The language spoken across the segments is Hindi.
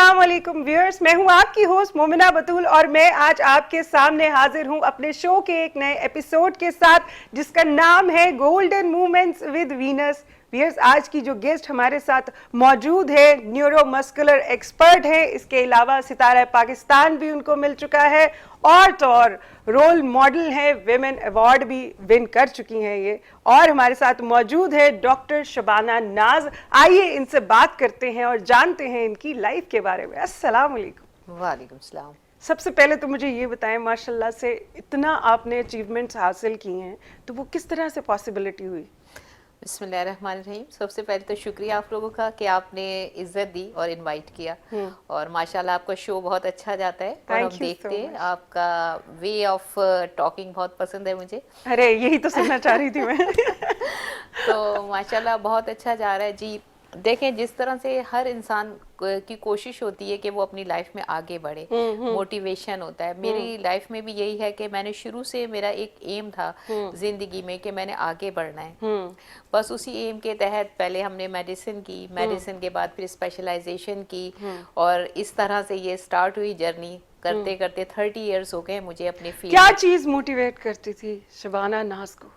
अस्सलाम वालेकुम व्यूअर्स, मैं हूं आपकी होस्ट मोमिना बतूल और मैं आज आपके सामने हाजिर हूं अपने शो के एक नए एपिसोड के साथ जिसका नाम है golden moments with Venus. Viewers, आज की जो गेस्ट हमारे साथ मौजूद है न्यूरो मस्कुलर एक्सपर्ट है, इसके अलावा सितारा पाकिस्तान भी उनको मिल चुका है और तो और रोल मॉडल है, विमेन अवार्ड भी विन कर चुकी हैं ये। और हमारे साथ मौजूद है डॉक्टर शबाना नाज। आइए इनसे बात करते हैं और जानते हैं इनकी लाइफ के बारे में। अस्सलाम वालेकुम। वालेकुम सलाम। सबसे पहले तो मुझे ये बताएं, माशाल्लाह से इतना आपने अचीवमेंट्स हासिल की हैं, तो वो किस तरह से पॉसिबिलिटी हुई? बिस्मिल्लाहिर्रहमानिर्रहीम। सबसे पहले तो शुक्रिया आप लोगों का कि आपने इज्जत दी और इनवाइट किया। और माशाल्लाह आपका शो बहुत अच्छा जाता है और हम देखते हैं आपका वे ऑफ टॉकिंग बहुत पसंद है मुझे। अरे यही तो सुनना चाह रही थी मैं। तो माशाल्लाह बहुत अच्छा जा रहा है जी। देखें, जिस तरह से हर इंसान की कोशिश होती है कि वो अपनी लाइफ में आगे बढ़े, मोटिवेशन होता है। मेरी लाइफ में भी यही है कि मैंने शुरू से मेरा एक एम था जिंदगी में कि मैंने आगे बढ़ना है। बस उसी एम के तहत पहले हमने मेडिसिन की, मेडिसिन के बाद फिर स्पेशलाइजेशन की और इस तरह से ये स्टार्ट हुई जर्नी। करते करते 30 इयर्स हो गए मुझे अपने फील्ड। क्या चीज मोटिवेट करती थी शबाना नाज को?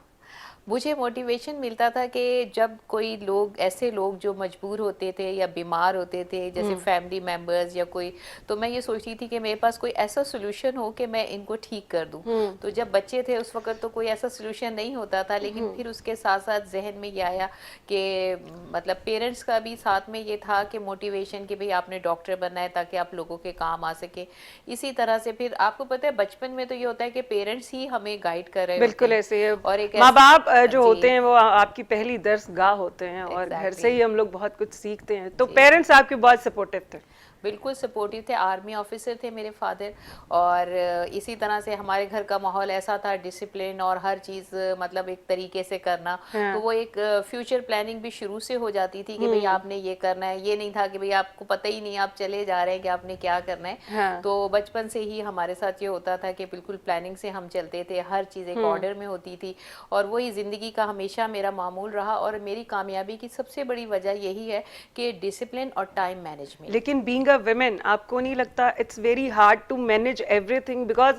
मुझे मोटिवेशन मिलता था कि जब कोई लोग, ऐसे लोग जो मजबूर होते थे या बीमार होते थे, जैसे फैमिली मेंबर्स या कोई, तो मैं ये सोचती थी कि मेरे पास कोई ऐसा सोल्यूशन हो कि मैं इनको ठीक कर दूं। तो जब बच्चे थे उस वक्त तो कोई ऐसा सोल्यूशन नहीं होता था, लेकिन फिर उसके साथ साथ जहन में ये आया कि मतलब पेरेंट्स का भी साथ में ये था कि मोटिवेशन कि भाई आपने डॉक्टर बनना है ताकि आप लोगों के काम आ सके। इसी तरह से फिर आपको पता है बचपन में तो ये होता है कि पेरेंट्स ही हमें गाइड कर रहे बिल्कुल होते हैं। और एक माँ बाप जो होते हैं वो आपकी पहली दरसगाह होते हैं और घर से ही हम लोग बहुत कुछ सीखते हैं। तो पेरेंट्स आपके बहुत सपोर्टिव थे? बिल्कुल सपोर्टिव थे। आर्मी ऑफिसर थे मेरे फादर और इसी तरह से हमारे घर का माहौल ऐसा था, डिसिप्लिन और हर चीज़ मतलब एक तरीके से करना। तो वो एक फ्यूचर प्लानिंग भी शुरू से हो जाती थी कि भाई आपने ये करना है। ये नहीं था कि भाई आपको पता ही नहीं, आप चले जा रहे हैं कि आपने क्या करना है। तो बचपन से ही हमारे साथ ये होता था कि बिल्कुल प्लानिंग से हम चलते थे, हर चीज़ एक ऑर्डर में होती थी और वही ज़िंदगी का हमेशा मेरा मामूल रहा। और मेरी कामयाबी की सबसे बड़ी वजह यही है कि डिसिप्लिन और टाइम मैनेजमेंट। लेकिन बीइंग अ वुमेन, आपको नहीं लगता it's very hard to manage everything? Because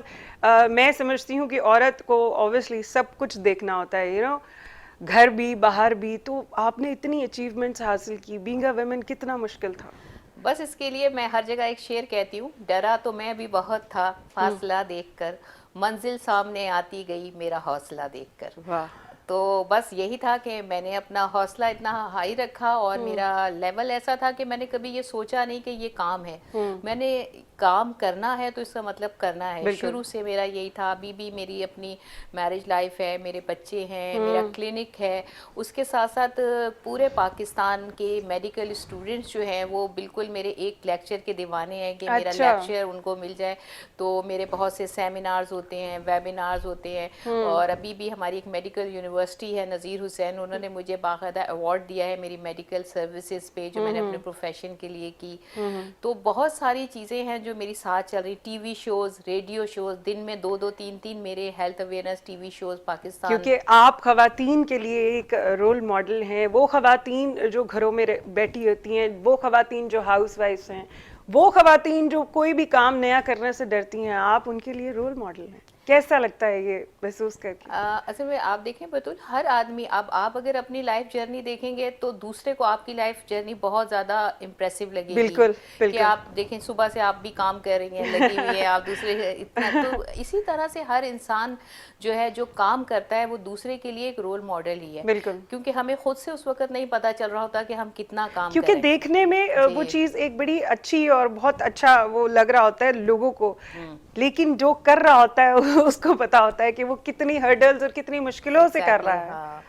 मैं समझती हूँ कि औरत को ऑब्वियसली सब कुछ देखना होता है, यू नो, घर भी बाहर भी। तो आपने इतनी अचीवमेंट्स हासिल की, बीइंग अ वुमेन कितना मुश्किल था? बस इसके लिए मैं हर जगह एक शेर कहती हूँ, डरा तो मैं भी बहुत था फासला देखकर, मंजिल सामने आती गई मेरा हौसला देखकर। वाह। तो बस यही था कि मैंने अपना हौसला इतना हाई रखा और मेरा लेवल ऐसा था कि मैंने कभी ये सोचा नहीं कि ये काम है। मैंने काम करना है तो इसका मतलब करना है। शुरू से मेरा यही था। अभी भी मेरी अपनी मैरिज लाइफ है, मेरे बच्चे हैं, मेरा क्लिनिक है। उसके साथ साथ पूरे पाकिस्तान के मेडिकल स्टूडेंट्स जो हैं वो बिल्कुल मेरे एक लेक्चर के दीवाने हैं कि मेरा लेक्चर उनको मिल जाए। तो मेरे बहुत से सेमिनार्स होते हैं, वेबिनार्स होते हैं। और अभी भी हमारी एक मेडिकल यूनिवर्सिटी है, नज़ीर हुसैन, उन्होंने मुझे बाकायदा अवार्ड दिया है मेरी मेडिकल सर्विसेज पे जो मैंने अपने प्रोफेशन के लिए की। तो बहुत सारी चीज़ें हैं जो मेरी साथ चल रही। टीवी शोज, रेडियो शोज, दिन में 2-2, 3-3 मेरे health awareness TV shows Pakistan. क्योंकि आप खवातीन के लिए एक रोल मॉडल हैं। वो खवातीन जो घरों में बैठी होती हैं, वो खवातीन जो हाउस वाइफ्स हैं, वो खवातीन जो कोई भी काम नया करने से डरती हैं, आप उनके लिए रोल मॉडल हैं। कैसा लगता है ये महसूस करके? असल में आप देखें बतूल, हर आदमी, अब आप अगर अपनी लाइफ जर्नी देखेंगे तो दूसरे को आपकी लाइफ जर्नी बहुत ज़्यादा इम्प्रेसिव लगेगी। बिल्कुल, कि आप देखें सुबह से आप भी काम कर रही हैं, लगी हुई है, आप दूसरे इतना। तो इसी तरह से हर इंसान जो है जो काम करता है वो दूसरे के लिए एक रोल मॉडल ही है। बिल्कुल, क्योंकि हमें खुद से उस वक्त नहीं पता चल रहा होता कि हम कितना काम क्योंकि करें। देखने में वो चीज़ एक बड़ी अच्छी और बहुत अच्छा वो लग रहा होता है लोगों को, लेकिन जो कर रहा होता है उसको पता होता है कि वो कितनी हर्डल्स और कितनी मुश्किलों से कर रहा है। हाँ।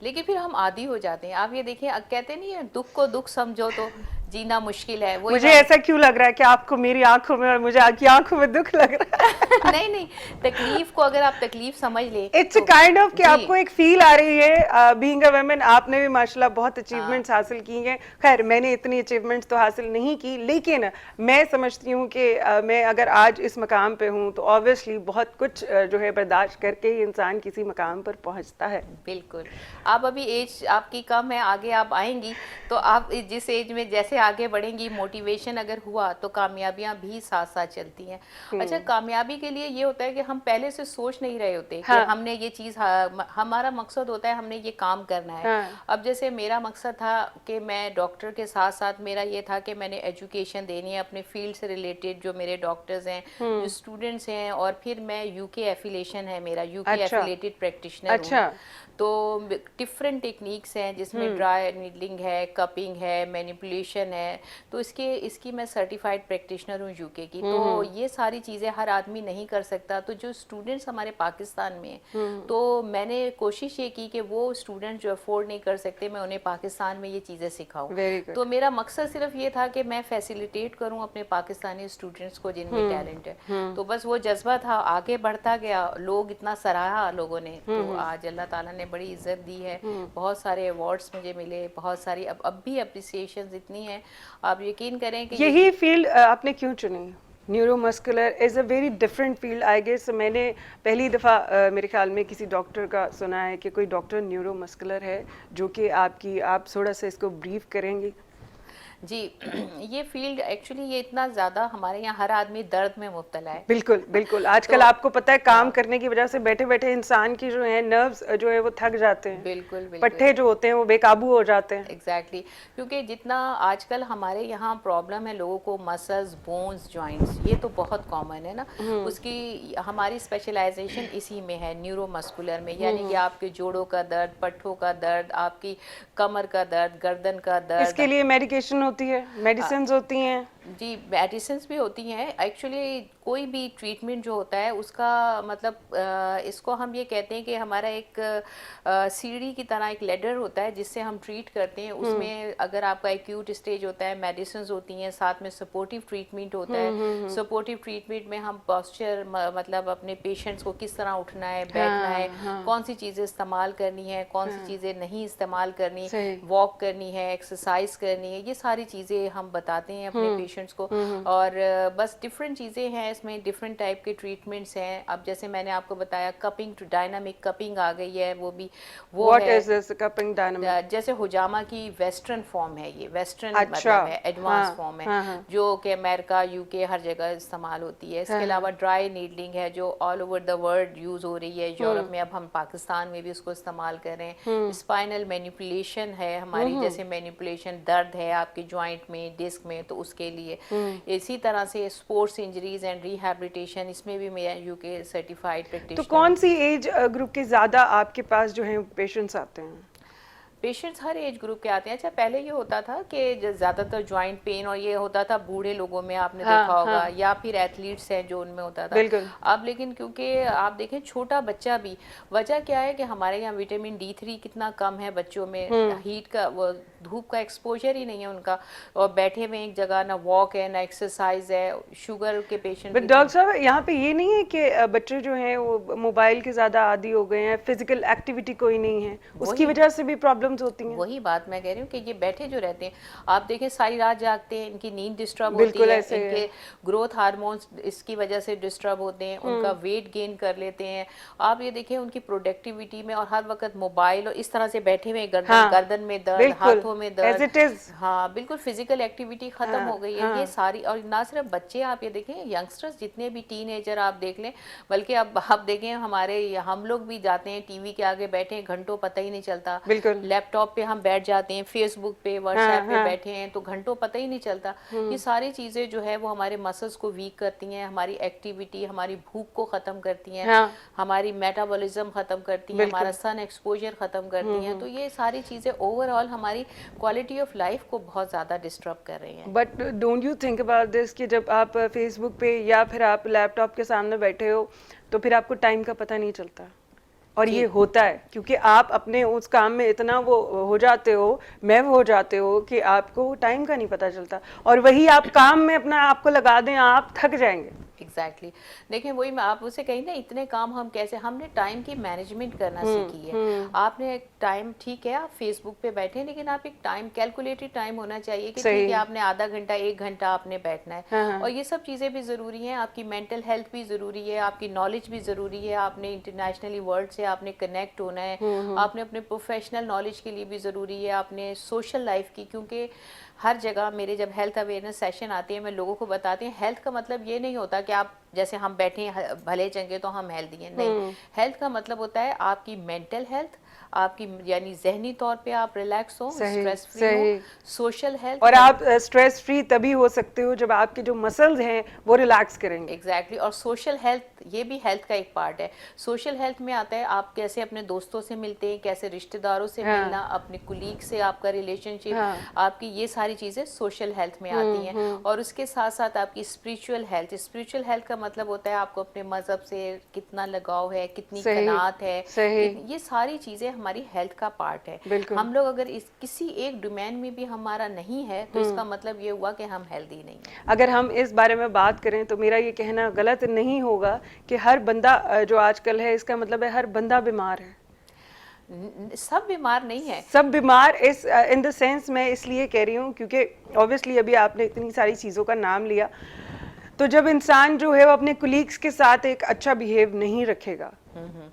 लेकिन फिर हम आदी हो जाते हैं। आप ये देखिए, कहते नहीं है दुख को दुख समझो तो जीना मुश्किल है। वो मुझे ऐसा क्यों लग रहा है कि आपको मेरी आंखों में और मुझे आपकी आंखों में दुख लग रहा है? नहीं नहीं, तकलीफ को अगर आप तकलीफ समझ ले, इट्स काइंड ऑफ कि आपको एक फील आ रही है। बीइंग अ वुमेन, आपने भी माशाल्लाह बहुत अचीवमेंट्स हासिल की हैं। खैर मैंने इतनी अचीवमेंट्स तो हासिल नहीं की, लेकिन मैं समझती हूँ कि मैं अगर आज इस मकाम पे हूँ तो ऑब्वियसली बहुत कुछ जो है बर्दाश्त करके ही इंसान किसी मकाम पर पहुँचता है। बिल्कुल। आप अभी एज आपकी कम है, आगे आप आएंगी तो आप जिस एज में जैसे से आगे बढ़ेंगी, मोटिवेशन अगर हुआ तो कामयाबियां भी साथ साथ चलती हैं। अच्छा, कामयाबी के लिए ये होता है कि हम पहले से सोच नहीं रहे होते कि हमने ये चीज़, हमारा मकसद होता है हमने ये काम करना है। अब जैसे मेरा मकसद था कि मैं डॉक्टर के साथ साथ मेरा ये था कि मैंने एजुकेशन देनी है अपने फील्ड से रिलेटेड, जो मेरे डॉक्टर्स हैं, जो स्टूडेंट्स हैं, और फिर मैं यूके एफिलेशन है मेरा, यूके एफिलेटेड प्रैक्टिशनर हूँ। तो डिफरेंट टेक्निक्स हैं जिसमें ड्राई नीडलिंग है, कपिंग है, मैनिपुलेशन है, तो इसकी मैं सर्टिफाइड प्रैक्टिशनर हूँ यूके की। तो ये सारी चीज़ें हर आदमी नहीं कर सकता, तो जो स्टूडेंट्स हमारे पाकिस्तान में हैं, तो मैंने कोशिश ये की कि वो स्टूडेंट्स जो अफोर्ड नहीं कर सकते, मैं उन्हें पाकिस्तान में ये चीज़ें सिखाऊँ। तो मेरा मकसद सिर्फ ये था कि मैं फैसिलिटेट करूँ अपने पाकिस्तानी स्टूडेंट्स को जिनमें टैलेंट है। तो बस वो जज्बा था, आगे बढ़ता गया, लोग इतना सराहा लोगों ने, तो आज अल्लाह ताला ने बड़ी इज्जत दी है, बहुत सारे अवार्ड्स मुझे मिले, बहुत सारी अब भी अप्रिसिएशंस इतनी हैं, आप यकीन करें कि यही फील्ड आपने क्यों चुनी? Neuromuscular is a very different field I guess. मैंने पहली दफ़ा मेरे ख्याल में किसी डॉक्टर का सुना है कि कोई डॉक्टर न्यूरोमस्कुलर है, जो कि आप थोड़ा सा इसको ब्रीफ करेंगी? जी ये फील्ड एक्चुअली ये इतना ज़्यादा हमारे यहाँ हर आदमी दर्द में मुब्तला है। बिल्कुल बिल्कुल, आजकल आपको पता है काम करने की वजह से बैठे बैठे इंसान की जो है नर्व्स जो है वो थक जाते हैं, बिल्कुल बिल्कुल, पट्टे जो होते हैं वो बेकाबू हो जाते हैं। एग्जैक्टली क्योंकि जितना आजकल हमारे यहाँ प्रॉब्लम है लोगों को, मसल्स, बोन्स, जॉइंट्स, ये तो बहुत कॉमन है ना, उसकी हमारी स्पेशलाइजेशन इसी में है, न्यूरोमस्कुलर में, यानी कि आपके जोड़ों का दर्द, पट्टों का दर्द, आपकी कमर का दर्द, गर्दन का दर्द। इसके लिए मेडिकेशन होती है, मेडिसिन होती हैं? जी मेडिसिन भी होती हैं। एक्चुअली कोई भी ट्रीटमेंट जो होता है उसका मतलब इसको हम ये कहते हैं कि हमारा एक सीढ़ी की तरह एक लेडर होता है जिससे हम ट्रीट करते हैं। उसमें अगर आपका एक्यूट स्टेज होता है, मेडिसिन होती हैं, साथ में सपोर्टिव ट्रीटमेंट होता है। सपोर्टिव ट्रीटमेंट में हम पॉस्चर मतलब अपने पेशेंट्स को किस तरह उठना है, बैठना है, कौन सी चीज़ें इस्तेमाल करनी है, कौन सी चीज़ें नहीं इस्तेमाल करनी, वॉक करनी है, एक्सरसाइज करनी है, ये सारी चीज़ें हम बताते हैं अपने पेशेंट्स को। और बस डिफरेंट चीज़ें हैं इसमें, डिफरेंट टाइप के ट्रीटमेंट्स हैं। अब जैसे मैंने आपको बताया कपिंग, डायनामिक कपिंग आ गई है, वो भी वो What है। is this cupping dynamic? जैसे हुजामा की वेस्टर्न फॉर्म है, ये वेस्टर्न मतलब है, एडवांस फॉर्म है, जो कि अमेरिका, यूके हर जगह इस्तेमाल होती है। इसके अलावा ड्राई नीडलिंग है जो all over the world use हो रही है, यूरोप में, अब हम पाकिस्तान में भी उसको इस्तेमाल कर रहे हैं। स्पाइनल मैनिपुलेशन है हमारी, जैसे मैनिपुलेशन दर्द है आपके जॉइंट में, डिस्क में, तो उसके लिए। इसी तरह से स्पोर्ट्स इंजरीज एंड रिहैबिलिटेशन, इसमें भी मेरा यूके सर्टिफाइड प्रैक्टिशनर। तो कौन सी एज ग्रुप के ज़्यादा आपके पास जो है पेशेंट्स आते हैं? पेशेंट्स हर एज ग्रुप के आते हैं। अच्छा पहले ये होता था कि ज़्यादातर जॉइंट पेन और ये होता था बूढ़े लोगों में, आपने देखा होगा, या फिर एथलीट्स हैं जो उनमें होता था। अब लेकिन क्योंकि आप देखें छोटा बच्चा भी, वजह क्या है कि हमारे यहाँ विटामिन D3 कितना कम है बच्चों में, हीट का, वो धूप का एक्सपोजर ही नहीं है उनका, और बैठे हुए एक जगह, ना वॉक है ना एक्सरसाइज है। शुगर के पेशेंट। बट डॉक्टर साहब यहाँ पे ये नहीं है कि बच्चे जो हैं वो मोबाइल के ज़्यादा आदी हो गए हैं, फिजिकल एक्टिविटी कोई नहीं है, उसकी वजह से भी प्रॉब्लम्स होती हैं? वही बात मैं कह रही हूँ कि ये बैठे जो रहते हैं, आप देखें सारी रात जागते हैं, इनकी नींद डिस्टर्ब होती है, इनके ग्रोथ हार्मोन्स इसकी वजह से डिस्टर्ब होते हैं, उनका वेट गेन कर लेते हैं। आप ये देखें उनकी प्रोडक्टिविटी में, और हर वक्त मोबाइल और इस तरह से बैठे हुए, गर्दन में दर्द, हाथों में दर्द, हाँ बिल्कुल फिजिकल एक्टिविटी खत्म हो गई है। ये सारी, और ना सिर्फ बच्चे, आप ये देखें यंगस्टर्स, जितने भी टीनेजर आप देख लें, बल्कि अब आप देखें हमारे, हम लोग भी जाते हैं टीवी के आगे बैठे घंटों, पता ही नहीं चलता। लैपटॉप पे हम बैठ जाते हैं, फेसबुक पे, व्हाट्सएप पे बैठे हैं, तो घंटों पता ही नहीं चलता। ये सारी चीजें जो है वो हमारे मसल्स को वीक करती हैं, हमारी एक्टिविटी, हमारी भूख को खत्म करती हैं, हमारी मेटाबॉलिज्म खत्म करती हैं, हमारा सन एक्सपोजर खत्म करती हैं। तो ये सारी चीजें ओवरऑल हमारी क्वालिटी ऑफ लाइफ को बहुत ज्यादा डिस्टर्ब कर रही हैं। But don't you think about this कि जब आप फेसबुक पे या फिर आप लैपटॉप के सामने बैठे हो तो फिर आपको टाइम का पता नहीं चलता? और ये होता है क्योंकि आप अपने उस काम में इतना वो हो जाते हो, महव हो जाते हो कि आपको टाइम का नहीं पता चलता, और वही आप काम में अपना आपको लगा दें, आप थक जाएंगे। एग्जैक्टली देखें, वही मैं आप उसे कही ना, इतने काम हम कैसे, हमने टाइम की मैनेजमेंट करना सीखी है। आपने एक टाइम, ठीक है आप फेसबुक पे बैठे, लेकिन आप एक टाइम, कैलकुलेटेड टाइम होना चाहिए कि ठीक है आपने आधा घंटा, 1 घंटा आपने बैठना है। और ये सब चीज़ें भी ज़रूरी हैं, आपकी मेंटल हेल्थ भी ज़रूरी है, आपकी नॉलेज भी ज़रूरी है, आपने इंटरनेशनली वर्ल्ड से आपने कनेक्ट होना है, आपने अपने प्रोफेशनल नॉलेज के लिए भी ज़रूरी है, आपने सोशल लाइफ की, क्योंकि हर जगह मेरे जब हेल्थ अवेयरनेस सेशन आती है, मैं लोगों को बताती हूँ हेल्थ का मतलब ये नहीं होता कि आप जैसे हम बैठे हैं भले चंगे तो हम हेल्दी हैं, नहीं। हेल्थ का मतलब होता है आपकी मेंटल हेल्थ, आपकी यानी जहनी तौर पे आप रिलैक्स हो, सही, स्ट्रेस फ्री सही। हो, सोशल हेल्थ। और आप स्ट्रेस फ्री तभी हो सकते हो जब आपके जो मसल्स हैं वो रिलैक्स करेंगे। एग्जैक्टली और सोशल हेल्थ ये भी हेल्थ का एक पार्ट है। सोशल हेल्थ में आता है आप कैसे अपने दोस्तों से मिलते हैं, कैसे रिश्तेदारों से हाँ। मिलना, अपने कुलीग से आपका रिलेशनशिप, हाँ। आपकी ये सारी चीज़ें सोशल हेल्थ में आती हैं। और उसके साथ साथ आपकी स्पिरिचुअल हेल्थ। स्पिरिचुअल हेल्थ का मतलब होता है आपको अपने मज़हब से कितना लगाव है, कितनी सही, कनात है, सही। ये सारी चीज़ें हमारी हेल्थ का पार्ट है। बिल्कुल। हम लोग अगर इस किसी एक डोमेन में भी हमारा नहीं है तो इसका मतलब ये हुआ कि हम हेल्दी नहीं हैं। अगर हम इस बारे में बात करें तो मेरा ये कहना गलत नहीं होगा कि हर बंदा जो आजकल है, इसका मतलब है हर बंदा बीमार है। सब बीमार नहीं है। सब बीमार इस इन द सेंस मैं इसलिए कह रही हूँ क्योंकि ऑब्वियसली अभी आपने इतनी सारी चीज़ों का नाम लिया, तो जब इंसान जो है वो अपने कुलीग्स के साथ एक अच्छा बिहेव नहीं रखेगा,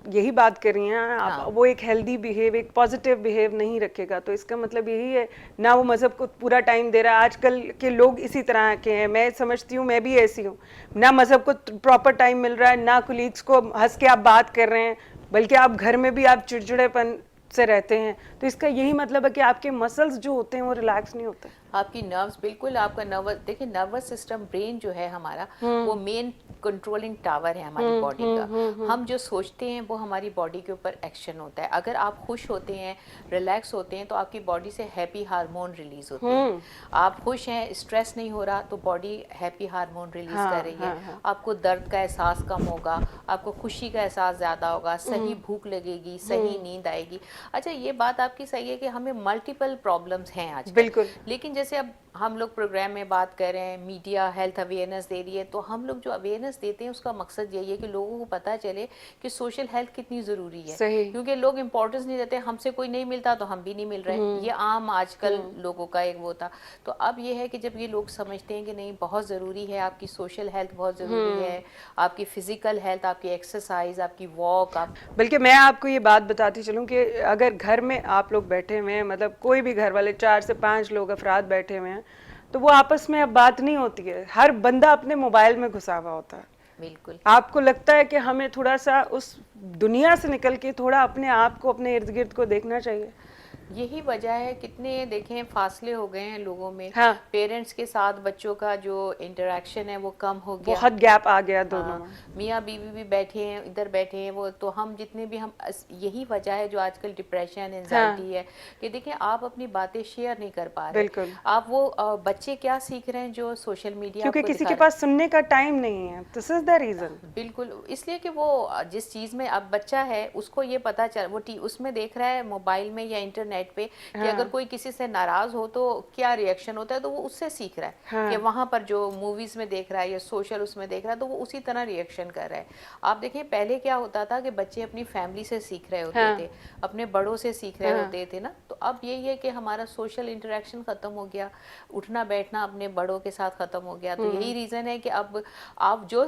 यही बात कर रही हैं आप, हाँ। वो एक हेल्दी बिहेव, एक पॉजिटिव बिहेव नहीं रखेगा, तो इसका मतलब यही है ना वो मज़हब को पूरा टाइम दे रहा है। आजकल के लोग इसी तरह के हैं, मैं समझती हूँ, मैं भी ऐसी हूँ, ना मज़हब को प्रॉपर टाइम मिल रहा है, ना कुलीग्स को हंस के आप बात कर रहे हैं, बल्कि आप घर में भी आप चिड़चिड़ेपन से रहते हैं। तो इसका यही मतलब है कि आपके मसल्स जो होते हैं वो रिलैक्स नहीं होते। आपकी नर्व्स, बिल्कुल आपका नर्वस, देखिए नर्वस सिस्टम, ब्रेन जो है हमारा वो मेन कंट्रोलिंग टावर है हमारी बॉडी का। हम जो सोचते हैं वो हमारी बॉडी के ऊपर एक्शन होता है। अगर आप खुश होते हैं, रिलैक्स होते हैं, तो आपकी बॉडी से हैप्पी हार्मोन रिलीज होते हैं। आप खुश हैं, स्ट्रेस नहीं हो रहा, तो बॉडी हैप्पी हार्मोन रिलीज कर रही है। आपको दर्द का एहसास कम होगा, आपको खुशी का एहसास ज़्यादा होगा, सही भूख लगेगी, सही नींद आएगी। अच्छा, ये बात आपकी सही है कि हमें मल्टीपल प्रॉब्लम्स हैं आजकल, बिल्कुल। लेकिन जैसे अब हम लोग प्रोग्राम में बात कर रहे हैं, मीडिया हेल्थ अवेयरनेस दे रही है, तो हम लोग जो अवेयरनेस देते हैं उसका मकसद यही है कि लोगों को पता चले कि सोशल हेल्थ कितनी ज़रूरी है। सही। क्योंकि लोग इंपॉर्टेंस नहीं देते, हमसे कोई नहीं मिलता तो हम भी नहीं मिल रहे, ये आम आजकल लोगों का एक वो था। तो अब ये है कि जब ये लोग समझते हैं कि नहीं, बहुत ज़रूरी है, आपकी सोशल हेल्थ बहुत ज़रूरी है, आपकी फिजिकल हेल्थ, आपकी एक्सरसाइज, आपकी वॉक। आप बल्कि मैं आपको ये बात बताती चलूँ कि अगर घर में आप लोग बैठे हुए हैं, मतलब कोई भी घर वाले 4 से 5 लोग अफराद बैठे हुए हैं, तो वो आपस में अब बात नहीं होती है, हर बंदा अपने मोबाइल में घुसा हुआ होता है। बिल्कुल। आपको लगता है कि हमें थोड़ा सा उस दुनिया से निकल के थोड़ा अपने आप को, अपने इर्द गिर्द को देखना चाहिए। यही वजह है, कितने देखें फासले हो गए हैं लोगों में। हाँ। पेरेंट्स के साथ बच्चों का जो इंटरेक्शन है वो कम हो गया, बहुत गैप आ गया दोनों में। मियाँ बीवी भी बैठे हैं, इधर बैठे हैं वो, तो हम जितने भी हम यही वजह है जो आजकल डिप्रेशन, एंजाइटी है कि देखें आप अपनी बातें शेयर नहीं कर पा रहे। बिल्कुल। आप वो बच्चे क्या सीख रहे हैं जो सोशल मीडिया, क्योंकि आपको किसी दिखा के पास सुनने का टाइम नहीं है, दिस इज द रीजन। बिल्कुल, इसलिए कि वो जिस चीज़ में अब बच्चा है उसको ये पता चल, वो उसमें देख रहा है मोबाइल में या इंटरनेट पे कि अगर कोई किसी से नाराज़ हो तो क्या रिएक्शन होता है, तो वो उससे सीख रहा है कि वहाँ पर जो मूवीज़ में देख रहा है या सोशल उसमें देख रहा है तो वो उसी तरह रिएक्शन कर रहा है। आप देखें पहले क्या होता था कि बच्चे अपनी फैमिली से सीख रहे होते थे, अपने बड़ों से सीख रहे होते थे ना। तो अब यही है कि हमारा सोशल इंटरेक्शन ख़त्म हो गया, उठना बैठना अपने बड़ों के साथ ख़त्म हो गया। तो यही रीज़न है कि अब आप जो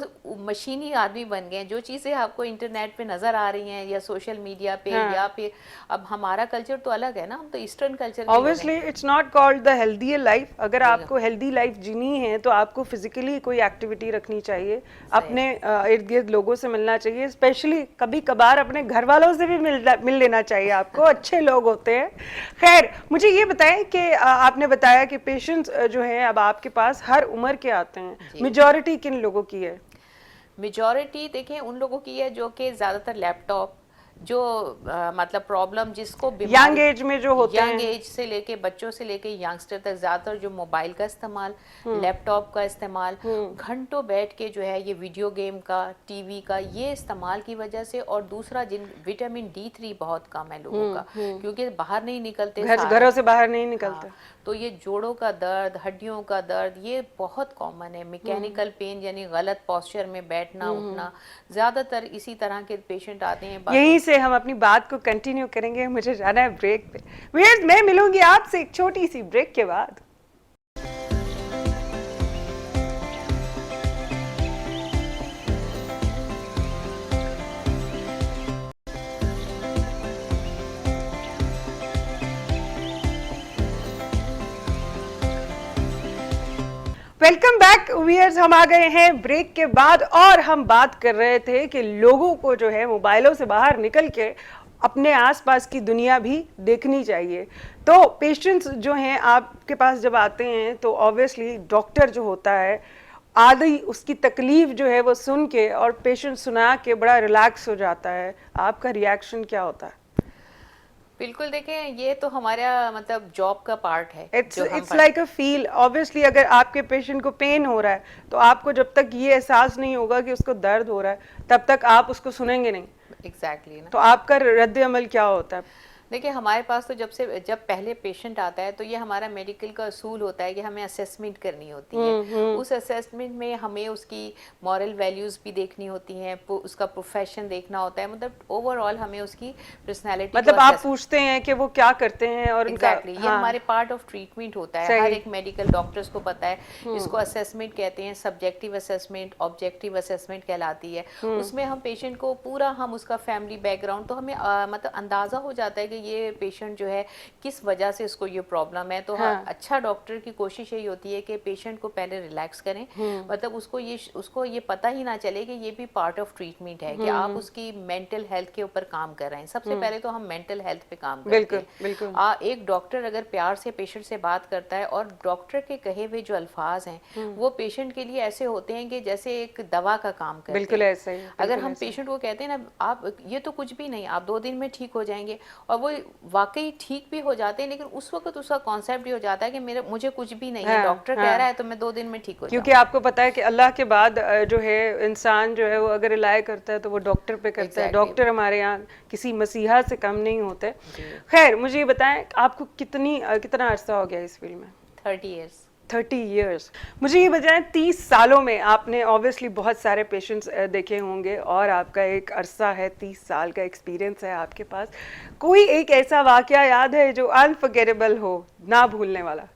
मशीनी आदमी बन गए, जो चीज़ें आपको इंटरनेट पे नज़र आ रही हैं या सोशल मीडिया पे, या फिर अब हमारा कल्चर तो अलग है ना, हम तो ईस्टर्न कल्चर के लोग हैं। Obviously it's not called the healthy life. अगर आपको हेल्दी लाइफ जीनी है तो आपको फिजिकली कोई एक्टिविटी रखनी चाहिए, अपने इर्द गिर्द लोगों से मिलना चाहिए, स्पेशली कभी कभार अपने घर वालों से भी मिल लेना चाहिए आपको, अच्छे लोग होते हैं। खैर, मुझे ये बताएं कि आपने बताया कि पेशेंट्स जो हैं अब आपके पास हर उम्र के आते हैं, मेजॉरिटी किन लोगों की है? मेजॉरिटी देखें उन लोगों की है जो कि ज़्यादातर लैपटॉप, जो मतलब प्रॉब्लम जिसको यंग एज में जो होते हैं, यंग एज से लेके बच्चों से लेके यंगस्टर तक, ज़्यादातर जो मोबाइल का इस्तेमाल, लैपटॉप का इस्तेमाल, घंटों बैठ के जो है ये वीडियो गेम का, टीवी का ये इस्तेमाल की वजह से, और दूसरा जिन विटामिन D3 बहुत कम है लोगों का, क्योंकि बाहर नहीं निकलते, घरों से बाहर नहीं निकलते। तो ये जोड़ों का दर्द, हड्डियों का दर्द ये बहुत कॉमन है। मैकेनिकल पेन यानी गलत पोस्चर में बैठना उठना, ज़्यादातर इसी तरह के पेशेंट आते हैं। यहीं से हम अपनी बात को कंटिन्यू करेंगे, मुझे जाना है ब्रेक पे। व्यूअर्स, मैं मिलूंगी आपसे एक छोटी सी ब्रेक के बाद। वेलकम बैक व्यूअर्स, हम आ गए हैं ब्रेक के बाद और हम बात कर रहे थे कि लोगों को जो है मोबाइलों से बाहर निकल के अपने आसपास की दुनिया भी देखनी चाहिए। तो पेशेंट्स जो हैं आपके पास जब आते हैं तो ऑब्वियसली डॉक्टर जो होता है आधी उसकी तकलीफ जो है वो सुन के और पेशेंट सुना के बड़ा रिलैक्स हो जाता है। आपका रिएक्शन क्या होता है? बिल्कुल देखें, ये तो हमारा मतलब जॉब का पार्ट है। It's like a feel. Obviously अगर आपके पेशेंट को पेन हो रहा है तो आपको जब तक ये एहसास नहीं होगा कि उसको दर्द हो रहा है तब तक आप उसको सुनेंगे नहीं। एग्जैक्टली ना। तो आपका रद्द अमल क्या होता है? देखिए, हमारे पास तो जब पहले पेशेंट आता है तो ये हमारा मेडिकल का असूल होता है कि हमें असेसमेंट करनी होती है। उस असेसमेंट में हमें उसकी मॉरल वैल्यूज भी देखनी होती हैं, उसका प्रोफेशन देखना होता है, मतलब ओवरऑल हमें उसकी पर्सनैलिटी मतलब आप पूछते हैं कि वो क्या करते हैं और एग्जैक्टली ये हमारे पार्ट ऑफ ट्रीटमेंट होता है। हर एक मेडिकल डॉक्टर्स को पता है। इसको असेसमेंट कहते हैं, सब्जेक्टिव असेसमेंट, ऑब्जेक्टिव असेसमेंट कहलाती है। उसमें हम पेशेंट को पूरा हम उसका फैमिली बैकग्राउंड तो हमें मतलब अंदाजा हो जाता है कि ये पेशेंट जो है किस वजह से इसको ये प्रॉब्लम है। तो अच्छा डॉक्टर की कोशिश यही होती है कि पेशेंट को पहले रिलैक्स करें, मतलब उसको ये पता ही ना चले कि ये भी पार्ट ऑफ ट्रीटमेंट है कि आप उसकी मेंटल हेल्थ के ऊपर काम कर रहे हैं। सबसे पहले तो हम मेंटल हेल्थ पे काम करते हैं। बिल्कुल। एक डॉक्टर अगर प्यार से पेशेंट से बात करता है और डॉक्टर के कहे हुए जो अल्फाज हैं वो पेशेंट के लिए ऐसे होते हैं कि जैसे एक दवा का काम करते हैं। बिल्कुल ऐसा ही। अगर हम पेशेंट को कहते हैं ना, आप ये तो कुछ भी नहीं, आप 2 दिन में ठीक हो जाएंगे, और वो वाकई ठीक भी हो जाते हैं, लेकिन उस वक्त उसका कॉन्सेप्ट भी हो जाता है कि मुझे कुछ भी नहीं है, डॉक्टर कह रहा है तो मैं 2 दिन में ठीक हो क्योंकि आपको पता है कि अल्लाह के बाद जो है इंसान जो है वो अगर इलाज करता है तो वो डॉक्टर पे करता है। डॉक्टर हमारे यहाँ किसी मसीहा से कम नहीं होते। खैर, मुझे ये बताएं आपको कितना अरसा हो गया इस फील्ड में? 30 इयर्स। मुझे ये बताएं 30 सालों में आपने ऑब्वियसली बहुत सारे पेशेंट्स देखे होंगे और आपका एक अरसा है, 30 साल का एक्सपीरियंस है आपके पास। कोई एक ऐसा वाकया याद है जो अनफॉरगेटेबल हो, ना भूलने वाला?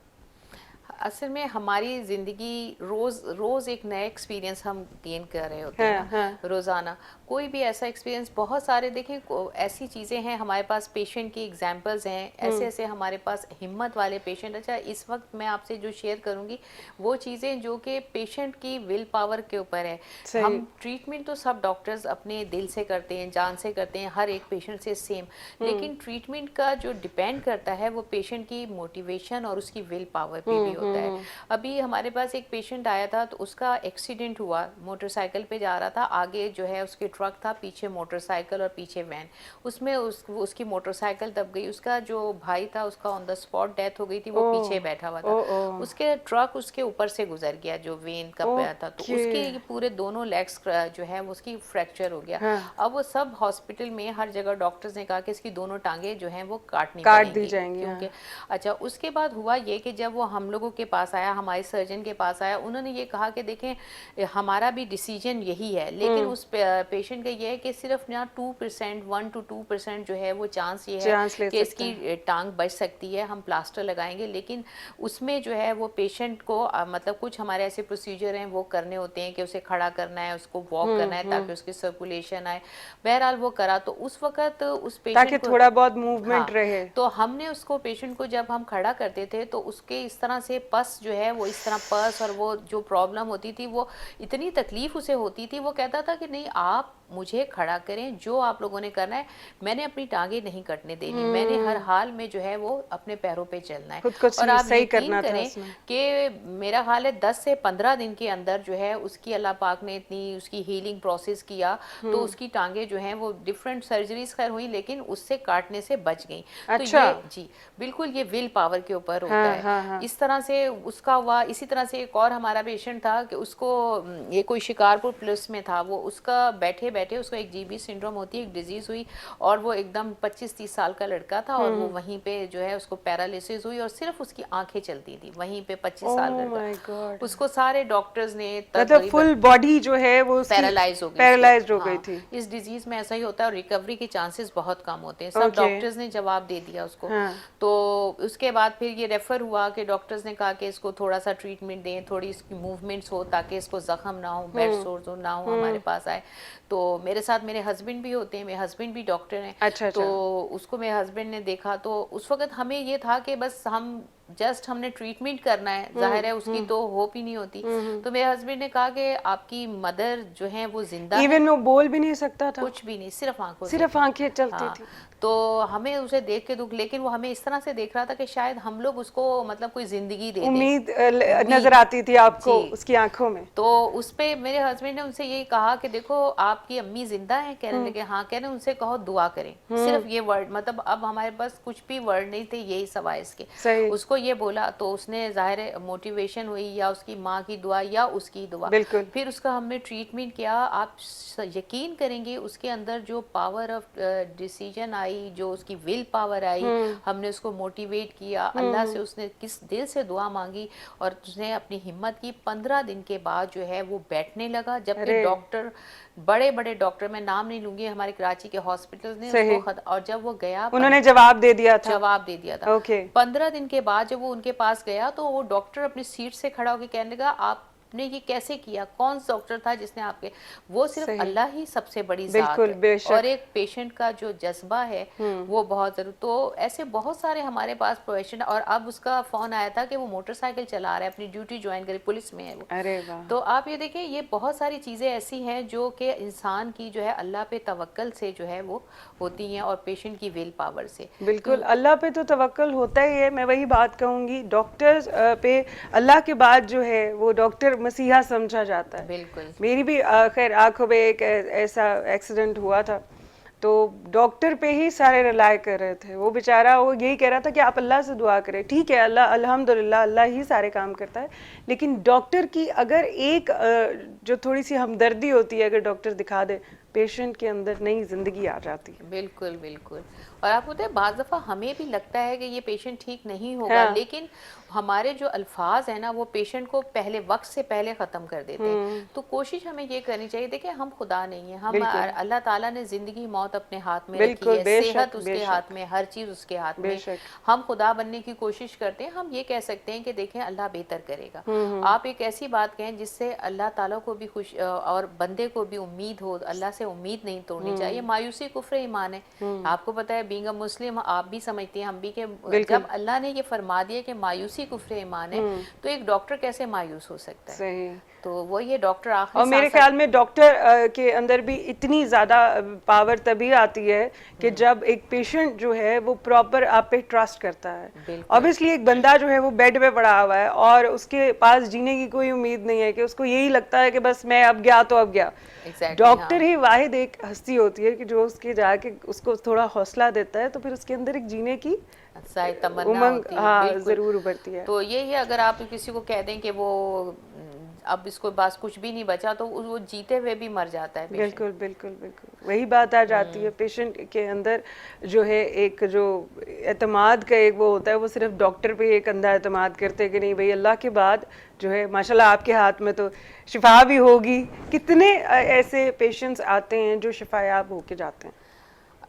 असल में हमारी ज़िंदगी रोज़ एक नया एक्सपीरियंस हम गेन कर रहे होते हैं ना, रोज़ाना कोई भी ऐसा एक्सपीरियंस। बहुत सारे देखें ऐसी चीज़ें हैं हमारे पास, पेशेंट की एग्जांपल्स हैं, ऐसे हमारे पास हिम्मत वाले पेशेंट। अच्छा, इस वक्त मैं आपसे जो शेयर करूंगी वो चीज़ें जो कि पेशेंट की विल पावर के ऊपर है। हम ट्रीटमेंट तो सब डॉक्टर्स अपने दिल से करते हैं, जान से करते हैं, हर एक पेशेंट से सेम, लेकिन ट्रीटमेंट का जो डिपेंड करता है वो पेशेंट की मोटिवेशन और उसकी विल पावर पे भी होता है। अभी हमारे पास एक पेशेंट आया था तो उसका एक्सीडेंट हुआ, मोटरसाइकिल पे जा रहा था, आगे जो है उसके ट्रक था, पीछे मोटरसाइकिल और पीछे वैन। उसमें उसकी मोटरसाइकिल दब गई, उसका जो भाई था उसका ऑन द स्पॉट डेथ हो गई थी, वो पीछे बैठा हुआ था। उसके ट्रक उसके ऊपर से गुजर गया जो वेन का पैर था, तो उसके पूरे दोनों लेग्स जो है उसकी फ्रैक्चर हो गया। अब वो सब हॉस्पिटल में हर जगह डॉक्टर्स ने कहा कि इसकी दोनों टांगे जो हैं वो काट दी जाएंगी क्योंकि अच्छा, उसके बाद हुआ ये कि जब वो हम लोगों के पास आया, हमारे सर्जन के पास आया, उन्होंने ये कहा कि देखें हमारा भी डिसीजन यही है, लेकिन उस पेशेंट का ये है कि सिर्फ ना 2%, 1 to 2% जो है वो चांस ये है कि इसकी टांग बच सकती है, हम प्लास्टर लगाएंगे, लेकिन उसमें जो है वो पेशेंट को मतलब कुछ हमारे ऐसे प्रोसीजर हैं वो करने होते हैं कि उसे खड़ा करना है, उसको वॉक करना है ताकि उसकी सर्कुलेशन आए। बहरहाल वो करा, तो उस वक्त उस पेशेंट ताकि थोड़ा बहुत मूवमेंट रहे, तो हमने उसको पेशेंट को जब हम खड़ा करते थे तो उसके इस तरह से पस जो है वो इस तरह पस, और वो जो प्रॉब्लम होती थी वो इतनी तकलीफ उसे होती थी, वो कहता था कि नहीं आप मुझे खड़ा करें, जो आप लोगों ने करना है, मैंने अपनी टांगे नहीं कटने देनी, मैंने हर हाल में जो है वो अपने पैरों पे चलना है। और आप यकीन करें कि मेरा हाल है 10 से 15 दिन के अंदर जो है उसकी अल्लाह पाक ने इतनी उसकी हीलिंग प्रोसेस किया, तो उसकी टांगे जो हैं वो डिफरेंट सर्जरीज खैर हुई लेकिन उससे काटने से बच गई। अच्छा। तो ये जी बिल्कुल ये विल पावर के ऊपर होता है। इस तरह से उसका हुआ। इसी तरह से एक और हमारा पेशेंट था कि उसको ये कोई शिकारपुर पुलिस में था, वो उसका बैठे उसको एक जीबी सिंड्रोम होती है, एक डिजीज हुई, और वो एकदम 25-30 साल का लड़का था, और वो वहीं पे जो है उसको पैरालिसिस हुई और सिर्फ उसकी आंखें चलती थी वहीं पे। 25 साल का उसको सारे डॉक्टर्स ने मतलब फुल बॉडी जो है वो पैरालाइज हो गई थी। इस डिजीज में ऐसा ही होता है और रिकवरी के चांसेस बहुत कम होते हैं। सब डॉक्टर्स ने जवाब दे दिया उसको। तो उसके बाद फिर ये रेफर हुआ कि डॉक्टर्स ने कहा कि इसको थोड़ा सा ट्रीटमेंट दें, थोड़ी इसकी मूवमेंट्स हो ताकि इसको जख्म ना हो, बेड सोर्स ना हो, हमारे पास आए। तो मेरे साथ मेरे हस्बैंड भी होते हैं, मेरे हस्बैंड भी डॉक्टर हैं। अच्छा। तो उसको मेरे हस्बैंड ने देखा, तो उस वक्त हमें ये था कि बस हम जस्ट हमने ट्रीटमेंट करना है, जाहिर है उसकी तो होप ही नहीं होती। तो मेरे हस्बैंड ने कहा कि आपकी मदर जो है वो जिंदा है, इवन वो बोल भी नहीं सकता था, कुछ भी नहीं, सिर्फ आंखों से। सिर्फ आंखें चलती हाँ, थी। तो हमें उसे देख के दुख, लेकिन वो हमें इस तरह से देख रहा था कि शायद हम लोग उसको मतलब कोई जिंदगी दे दें। उम्मीद उम्मीद, नजर आती थी आपको जी। उसकी आंखों में। तो उस पे मेरे हस्बैंड ने उनसे यही कहा कि देखो आपकी अम्मी जिंदा है, कहने लगे हाँ, कह रहे उनसे कहो दुआ करें, सिर्फ ये वर्ड, मतलब अब हमारे पास कुछ भी वर्ड नहीं थे यही सवाए इसके। सही। उसको ये बोला तो उसने जाहिर है मोटिवेशन हुई, या उसकी माँ की दुआ या उसकी दुआ, बिल्कुल। फिर उसका हमने ट्रीटमेंट किया। आप यकीन करेंगे उसके अंदर जो पावर ऑफ डिसीजन आई, जो उसकी विल पावर आई, हमने उसको मोटिवेट किया, अल्लाह से उसने किस दिल से दुआ मांगी और उसने अपनी हिम्मत की। 15 दिन के बाद जो है वो बैठने लगा, जबकि डॉक्टर, बड़े बड़े डॉक्टर, मैं नाम नहीं लूंगी, हमारे कराची के हॉस्पिटल ने उसको और जब वो गया, उन्होंने जवाब दे दिया था। जवाब दे दिया था। ओके। 15 दिन के बाद जब वो उनके पास गया तो वो डॉक्टर अपनी सीट से खड़ा होकर कहने लगा आपने ये कैसे किया, कौन सा डॉक्टर था जिसने आपके, वो सिर्फ अल्लाह ही सबसे बड़ी जात है, और एक पेशेंट का जो जज्बा है वो बहुत जरूर। तो ऐसे बहुत सारे हमारे पास प्रोफेशन, और अब उसका फोन आया था कि वो मोटरसाइकिल चला रहा है, अपनी ड्यूटी ज्वाइन करी, पुलिस में है वो। अरे वाह। तो आप ये देखें, ये बहुत सारी चीजें ऐसी हैं जो कि इंसान की जो है अल्लाह पे तवक्कल से जो है वो होती हैं, और पेशेंट की विल पावर से। बिल्कुल, अल्लाह पे तो तवक्कल होता ही है। मैं वही बात कहूँगी, डॉक्टर्स पे अल्लाह के बाद जो है वो डॉक्टर मसीहा समझा जाता है। बिल्कुल। मेरी भी खैर आंखों में एक ऐसा एक्सीडेंट हुआ था, तो डॉक्टर पे ही सारे रिलाय कर रहे थे। वो बेचारा वो यही कह रहा था कि आप अल्लाह से दुआ करें। ठीक है, अल्लाह अल्हम्दुलिल्लाह अल्लाह ही सारे काम करता है, लेकिन डॉक्टर की अगर एक जो थोड़ी सी हमदर्दी होती है, अगर डॉक्टर दिखा दे, पेशेंट के अंदर नई जिंदगी आ जाती है। बिल्कुल बिल्कुल। और आपको पता है बाज़ दफ़ा हमें भी लगता है कि ये पेशेंट ठीक नहीं होगा, हाँ। लेकिन हमारे जो अल्फाज है ना वो पेशेंट को पहले वक्त से पहले ख़त्म कर देते हैं। तो कोशिश हमें ये करनी चाहिए, देखिए हम खुदा नहीं है, हम अल्लाह ताला ने ज़िंदगी मौत अपने हाथ में रखी है, सेहत उसके हाथ में, हर चीज़ उसके हाथ में। हम खुदा बनने की कोशिश करते हैं, हम ये कह सकते हैं कि देखें अल्लाह बेहतर करेगा। आप एक ऐसी बात कहें जिससे अल्लाह ताला को भी खुश और बंदे को भी उम्मीद हो, अल्लाह से उम्मीद नहीं तोड़नी चाहिए। मायूसी कुफ्र ईमान है। आपको पता है बीइंग अ मुस्लिम, आप भी समझते हैं, हम भी, के जब अल्लाह ने ये फरमा दिया कि मायूसी कुफ्र ईमान है, तो एक डॉक्टर कैसे मायूस हो सकता है? सही। तो वो ये डॉक्टर आखिरी, और मेरे ख्याल में डॉक्टर के अंदर भी इतनी ज़्यादा पावर तभी आती है कि जब एक पेशेंट जो है वो प्रॉपर आप पे ट्रस्ट करता है। ऑब्वियसली एक बंदा जो है वो बेड पे पड़ा हुआ है और उसके पास जीने की कोई उम्मीद नहीं है, कि उसको यही लगता है कि बस मैं अब गया तो अब गया। डॉक्टर ही वाहिद एक हस्ती होती है कि जो उसके जाके उसको थोड़ा हौसला देता है, तो फिर उसके अंदर एक जीने की उमंग, हाँ, जरूर उभरती है। तो ये अगर आप किसी को कह दें कि वो अब इसको पास कुछ भी नहीं बचा, तो वो जीते हुए भी मर जाता है। बिल्कुल बिल्कुल बिल्कुल, वही बात आ जाती है। पेशेंट के अंदर जो है एक जो एतमाद का एक वो होता है, वो सिर्फ डॉक्टर पे एक अंधा एतमाद करते हैं कि नहीं भाई अल्लाह के बाद जो है माशाल्लाह आपके हाथ में तो शिफा भी होगी। कितने ऐसे पेशेंट्स आते हैं जो शिफायाब होके जाते हैं?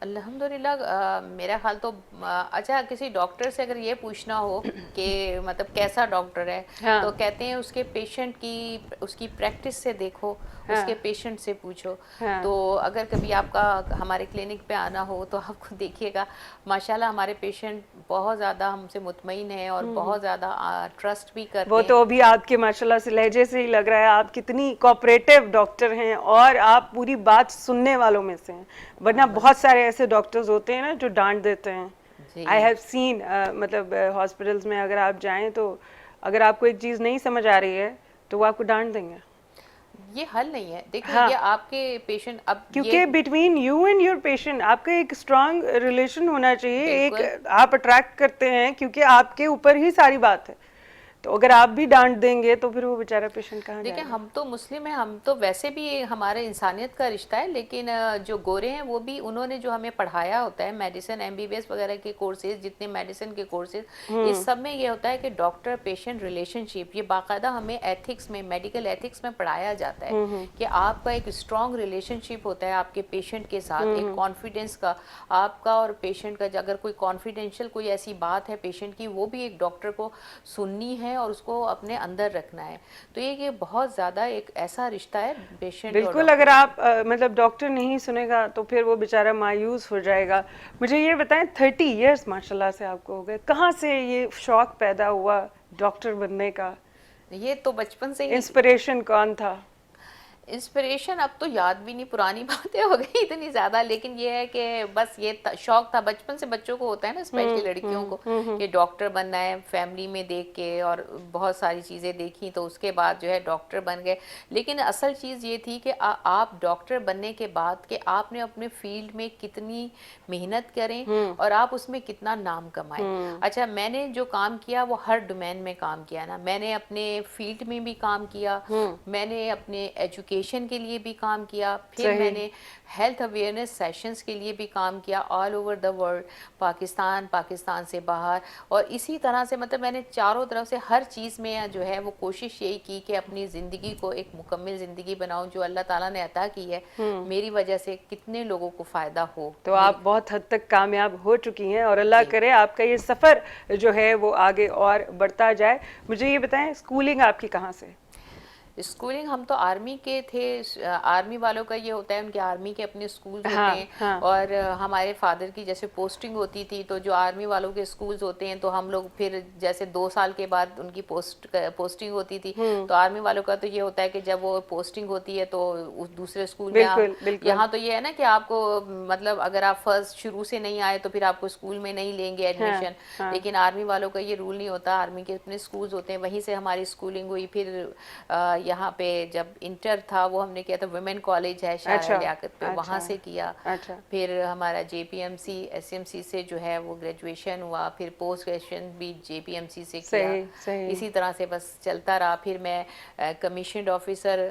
अल्हम्दुलिल्लाह। मेरा ख्याल तो अच्छा, किसी डॉक्टर से अगर ये पूछना हो कि मतलब कैसा डॉक्टर है, तो कहते हैं उसके पेशेंट की, उसकी प्रैक्टिस से देखो, उसके पेशेंट से पूछो। तो अगर कभी आपका हमारे क्लिनिक पे आना हो तो आपको देखिएगा माशाल्लाह हमारे पेशेंट बहुत ज़्यादा हमसे मुतमईन है और बहुत ज़्यादा ट्रस्ट भी करते हैं। वो तो अभी आपके माशाल्लाह से लहजे से ही लग रहा है आप कितनी कोऑपरेटिव डॉक्टर हैं, और आप पूरी बात सुनने वालों में से हैं। वरना बहुत सारे ऐसे डॉक्टर्स होते हैं ना जो डांट देते हैं। आई हैव सीन, मतलब हॉस्पिटल्स में अगर आप जाएं तो अगर आपको एक चीज़ नहीं समझ आ रही है तो वो आपको डांट देंगे। ये हल नहीं है। देखिए ये आपके पेशेंट, अब क्योंकि between you and your patient आपका एक स्ट्रांग रिलेशन होना चाहिए। एक आप अट्रैक्ट करते हैं क्योंकि आपके ऊपर ही सारी बात है, तो अगर आप भी डांट देंगे तो फिर वो बेचारा पेशेंट कहाँ जाएगा? देखिए हम तो मुस्लिम हैं, हम तो वैसे भी हमारे इंसानियत का रिश्ता है, लेकिन जो गोरे हैं वो भी, उन्होंने जो हमें पढ़ाया होता है मेडिसिन, एमबीबीएस वगैरह के कोर्सेज, जितने मेडिसिन के कोर्सेज, इस सब में ये होता है कि डॉक्टर पेशेंट रिलेशनशिप, ये बाकायदा हमें एथिक्स में, मेडिकल एथिक्स में पढ़ाया जाता है कि आपका एक स्ट्रॉन्ग रिलेशनशिप होता है आपके पेशेंट के साथ, एक कॉन्फिडेंस का, आपका और पेशेंट का। अगर कोई कॉन्फिडेंशियल कोई ऐसी बात है पेशेंट की, वो भी एक डॉक्टर को सुननी है है और उसको अपने अंदर रखना है। तो ये बहुत ज़्यादा एक ऐसा रिश्ता है पेशेंट और बिल्कुल, डॉक्टर। अगर आप मतलब डॉक्टर नहीं सुनेगा तो फिर वो बेचारा मायूस हो जाएगा। मुझे ये बताएं, 30 इयर्स माशाल्लाह से आपको हो गए, कहाँ से ये शौक पैदा हुआ डॉक्टर बनने का? ये तो बचपन से ही। इंस्पिरेशन कौन था? इंस्पिरेशन अब तो याद भी नहीं, पुरानी बातें हो गई इतनी ज़्यादा, लेकिन ये है कि बस ये शौक था बचपन से, बच्चों को होता है ना, स्पेशली लड़कियों को, कि डॉक्टर बनना है, फैमिली में देख के और बहुत सारी चीज़ें देखी तो उसके बाद जो है डॉक्टर बन गए। लेकिन असल चीज़ ये थी कि आप डॉक्टर बनने के बाद कि आपने अपने फील्ड में कितनी मेहनत करें और आप उसमें कितना नाम कमाएं। अच्छा, मैंने जो काम किया वो हर डोमेन में काम किया ना, मैंने अपने फील्ड में भी काम किया, मैंने अपने एजुकेशन के लिए भी काम किया, फिर मैंने हेल्थ अवेयरनेस सेशंस के लिए भी काम किया all over the world, Pakistan से बाहर, और इसी तरह से मतलब मैंने चारों तरफ से हर चीज़ में जो है वो कोशिश यही की कि अपनी ज़िंदगी को एक मुकम्मल ज़िंदगी बनाऊं जो अल्लाह ताला ने अता की है, मेरी वजह से कितने लोगों को फ़ायदा हो। तो आप बहुत हद तक कामयाब हो चुकी हैं और अल्लाह करे आपका ये सफ़र जो है वो आगे और बढ़ता जाए। मुझे ये बताएं, स्कूलिंग आपकी कहाँ से? स्कूलिंग हम तो आर्मी के थे, आर्मी वालों का ये होता है, उनके आर्मी के अपने स्कूल्स होते हैं। हाँ। और हमारे फादर की जैसे पोस्टिंग होती थी तो जो आर्मी वालों के स्कूल्स होते हैं तो हम लोग फिर जैसे 2 साल के बाद उनकी पोस्टिंग होती थी, तो आर्मी वालों का तो ये होता है कि जब वो पोस्टिंग होती है तो उस दूसरे स्कूल में बिल्कुल। यहाँ तो ये है ना कि आपको मतलब अगर आप फर्स्ट शुरू से नहीं आए तो फिर आपको स्कूल में नहीं लेंगे एडमिशन। लेकिन आर्मी वालों का ये रूल नहीं होता, आर्मी के अपने स्कूल्स होते हैं, वहीं से हमारी स्कूलिंग हुई। फिर यहाँ पे जब इंटर था वो हमने किया था वुमेन कॉलेज है शाह लियाकत पे, वहाँ से किया। फिर हमारा JPMC SMC से जो है वो ग्रेजुएशन हुआ, फिर पोस्ट ग्रेजुएशन भी JPMC से किया। इसी तरह से बस चलता रहा। फिर मैं कमीशन्ड ऑफिसर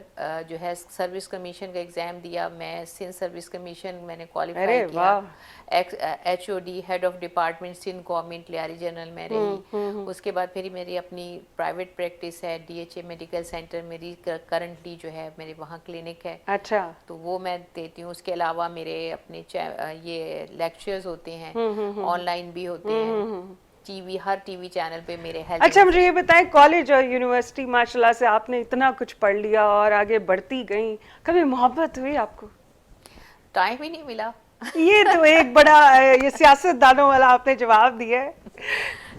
जो है सर्विस कमीशन का एग्ज़ाम दिया, मैं सिंध सर्विस कमीशन मैंने क्वालिफाई किया। HOD head of department Sindh government Lyari general में रही। उसके बाद फिर मेरी अपनी प्राइवेट प्रैक्टिस है, DHA मेडिकल सेंटर मेरी करंटली जो है मेरे वहाँ क्लिनिक है। अच्छा। तो वो मैं देती हूँ। उसके अलावा मेरे अपने ये लेक्चर्स होते हैं, ऑनलाइन भी होते हैं, हर टीवी चैनल पे मेरे हेल्थ। अच्छा, मुझे ये बताएं, कॉलेज और यूनिवर्सिटी माशाल्लाह से आपने इतना कुछ पढ़ लिया और आगे बढ़ती गई, कभी मोहब्बत हुई आपको? टाइम ही नहीं मिला। ये तो एक बड़ा ये सियासतदानों वाला आपने जवाब दिया है।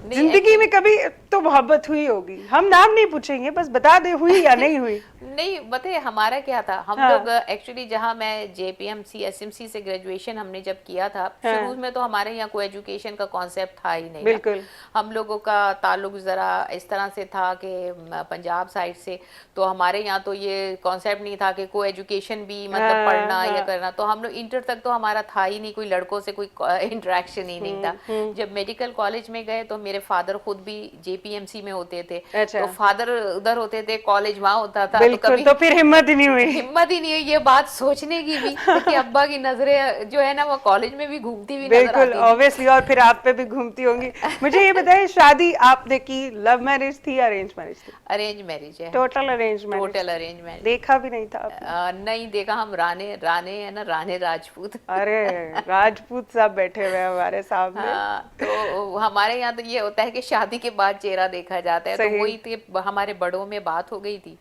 जिंदगी में कभी तो मोहब्बत हुई होगी, हम नाम नहीं पूछेंगे, बस बता दे हुई या नहीं हुई। नहीं बताइए, हमारा क्या था, हम लोग एक्चुअली जहाँ मैं JPMC SMC से ग्रेजुएशन हमने जब किया था, शुरू में तो हमारे यहाँ कोई एजुकेशन का कॉन्सेप्ट था ही नहीं। बिल्कुल। हम लोगों का ताल्लुक ज़रा इस तरह से था कि पंजाब साइड से, तो हमारे यहाँ तो ये कॉन्सेप्ट नहीं था कि कोई एजुकेशन भी मतलब पढ़ना या करना। तो हम लोग इंटर तक तो हमारा था ही नहीं, कोई लड़कों से कोई इंटरेक्शन ही नहीं था। जब मेडिकल कॉलेज में गए तो मेरे फादर खुद भी JPMC में होते थे। तो फादर उधर होते थे, कॉलेज वहाँ होता था। बिल्कुल, तो फिर हिम्मत ही नहीं हुई ये बात सोचने की भी कि अब्बा की नजरें जो है ना वो कॉलेज में भी घूमती हुई नजर आती बिल्कुल ऑब्वियसली, और फिर आप पे भी घूमती होंगी। मुझे ये बताइए, शादी आपने की लव मैरिज थी या अरेंज मैरिज थी? अरेंज मैरिज है। Total arrange marriage? Total arrange marriage. देखा भी नहीं था आपने? नहीं देखा, हम राने है ना, राने राजपूत। अरे राजपूत साहब बैठे हुए हमारे सामने। तो हमारे यहाँ तो ये होता है कि शादी के बाद चेहरा देखा जाता है, तो वही हमारे बड़ों में बात हो गई थी।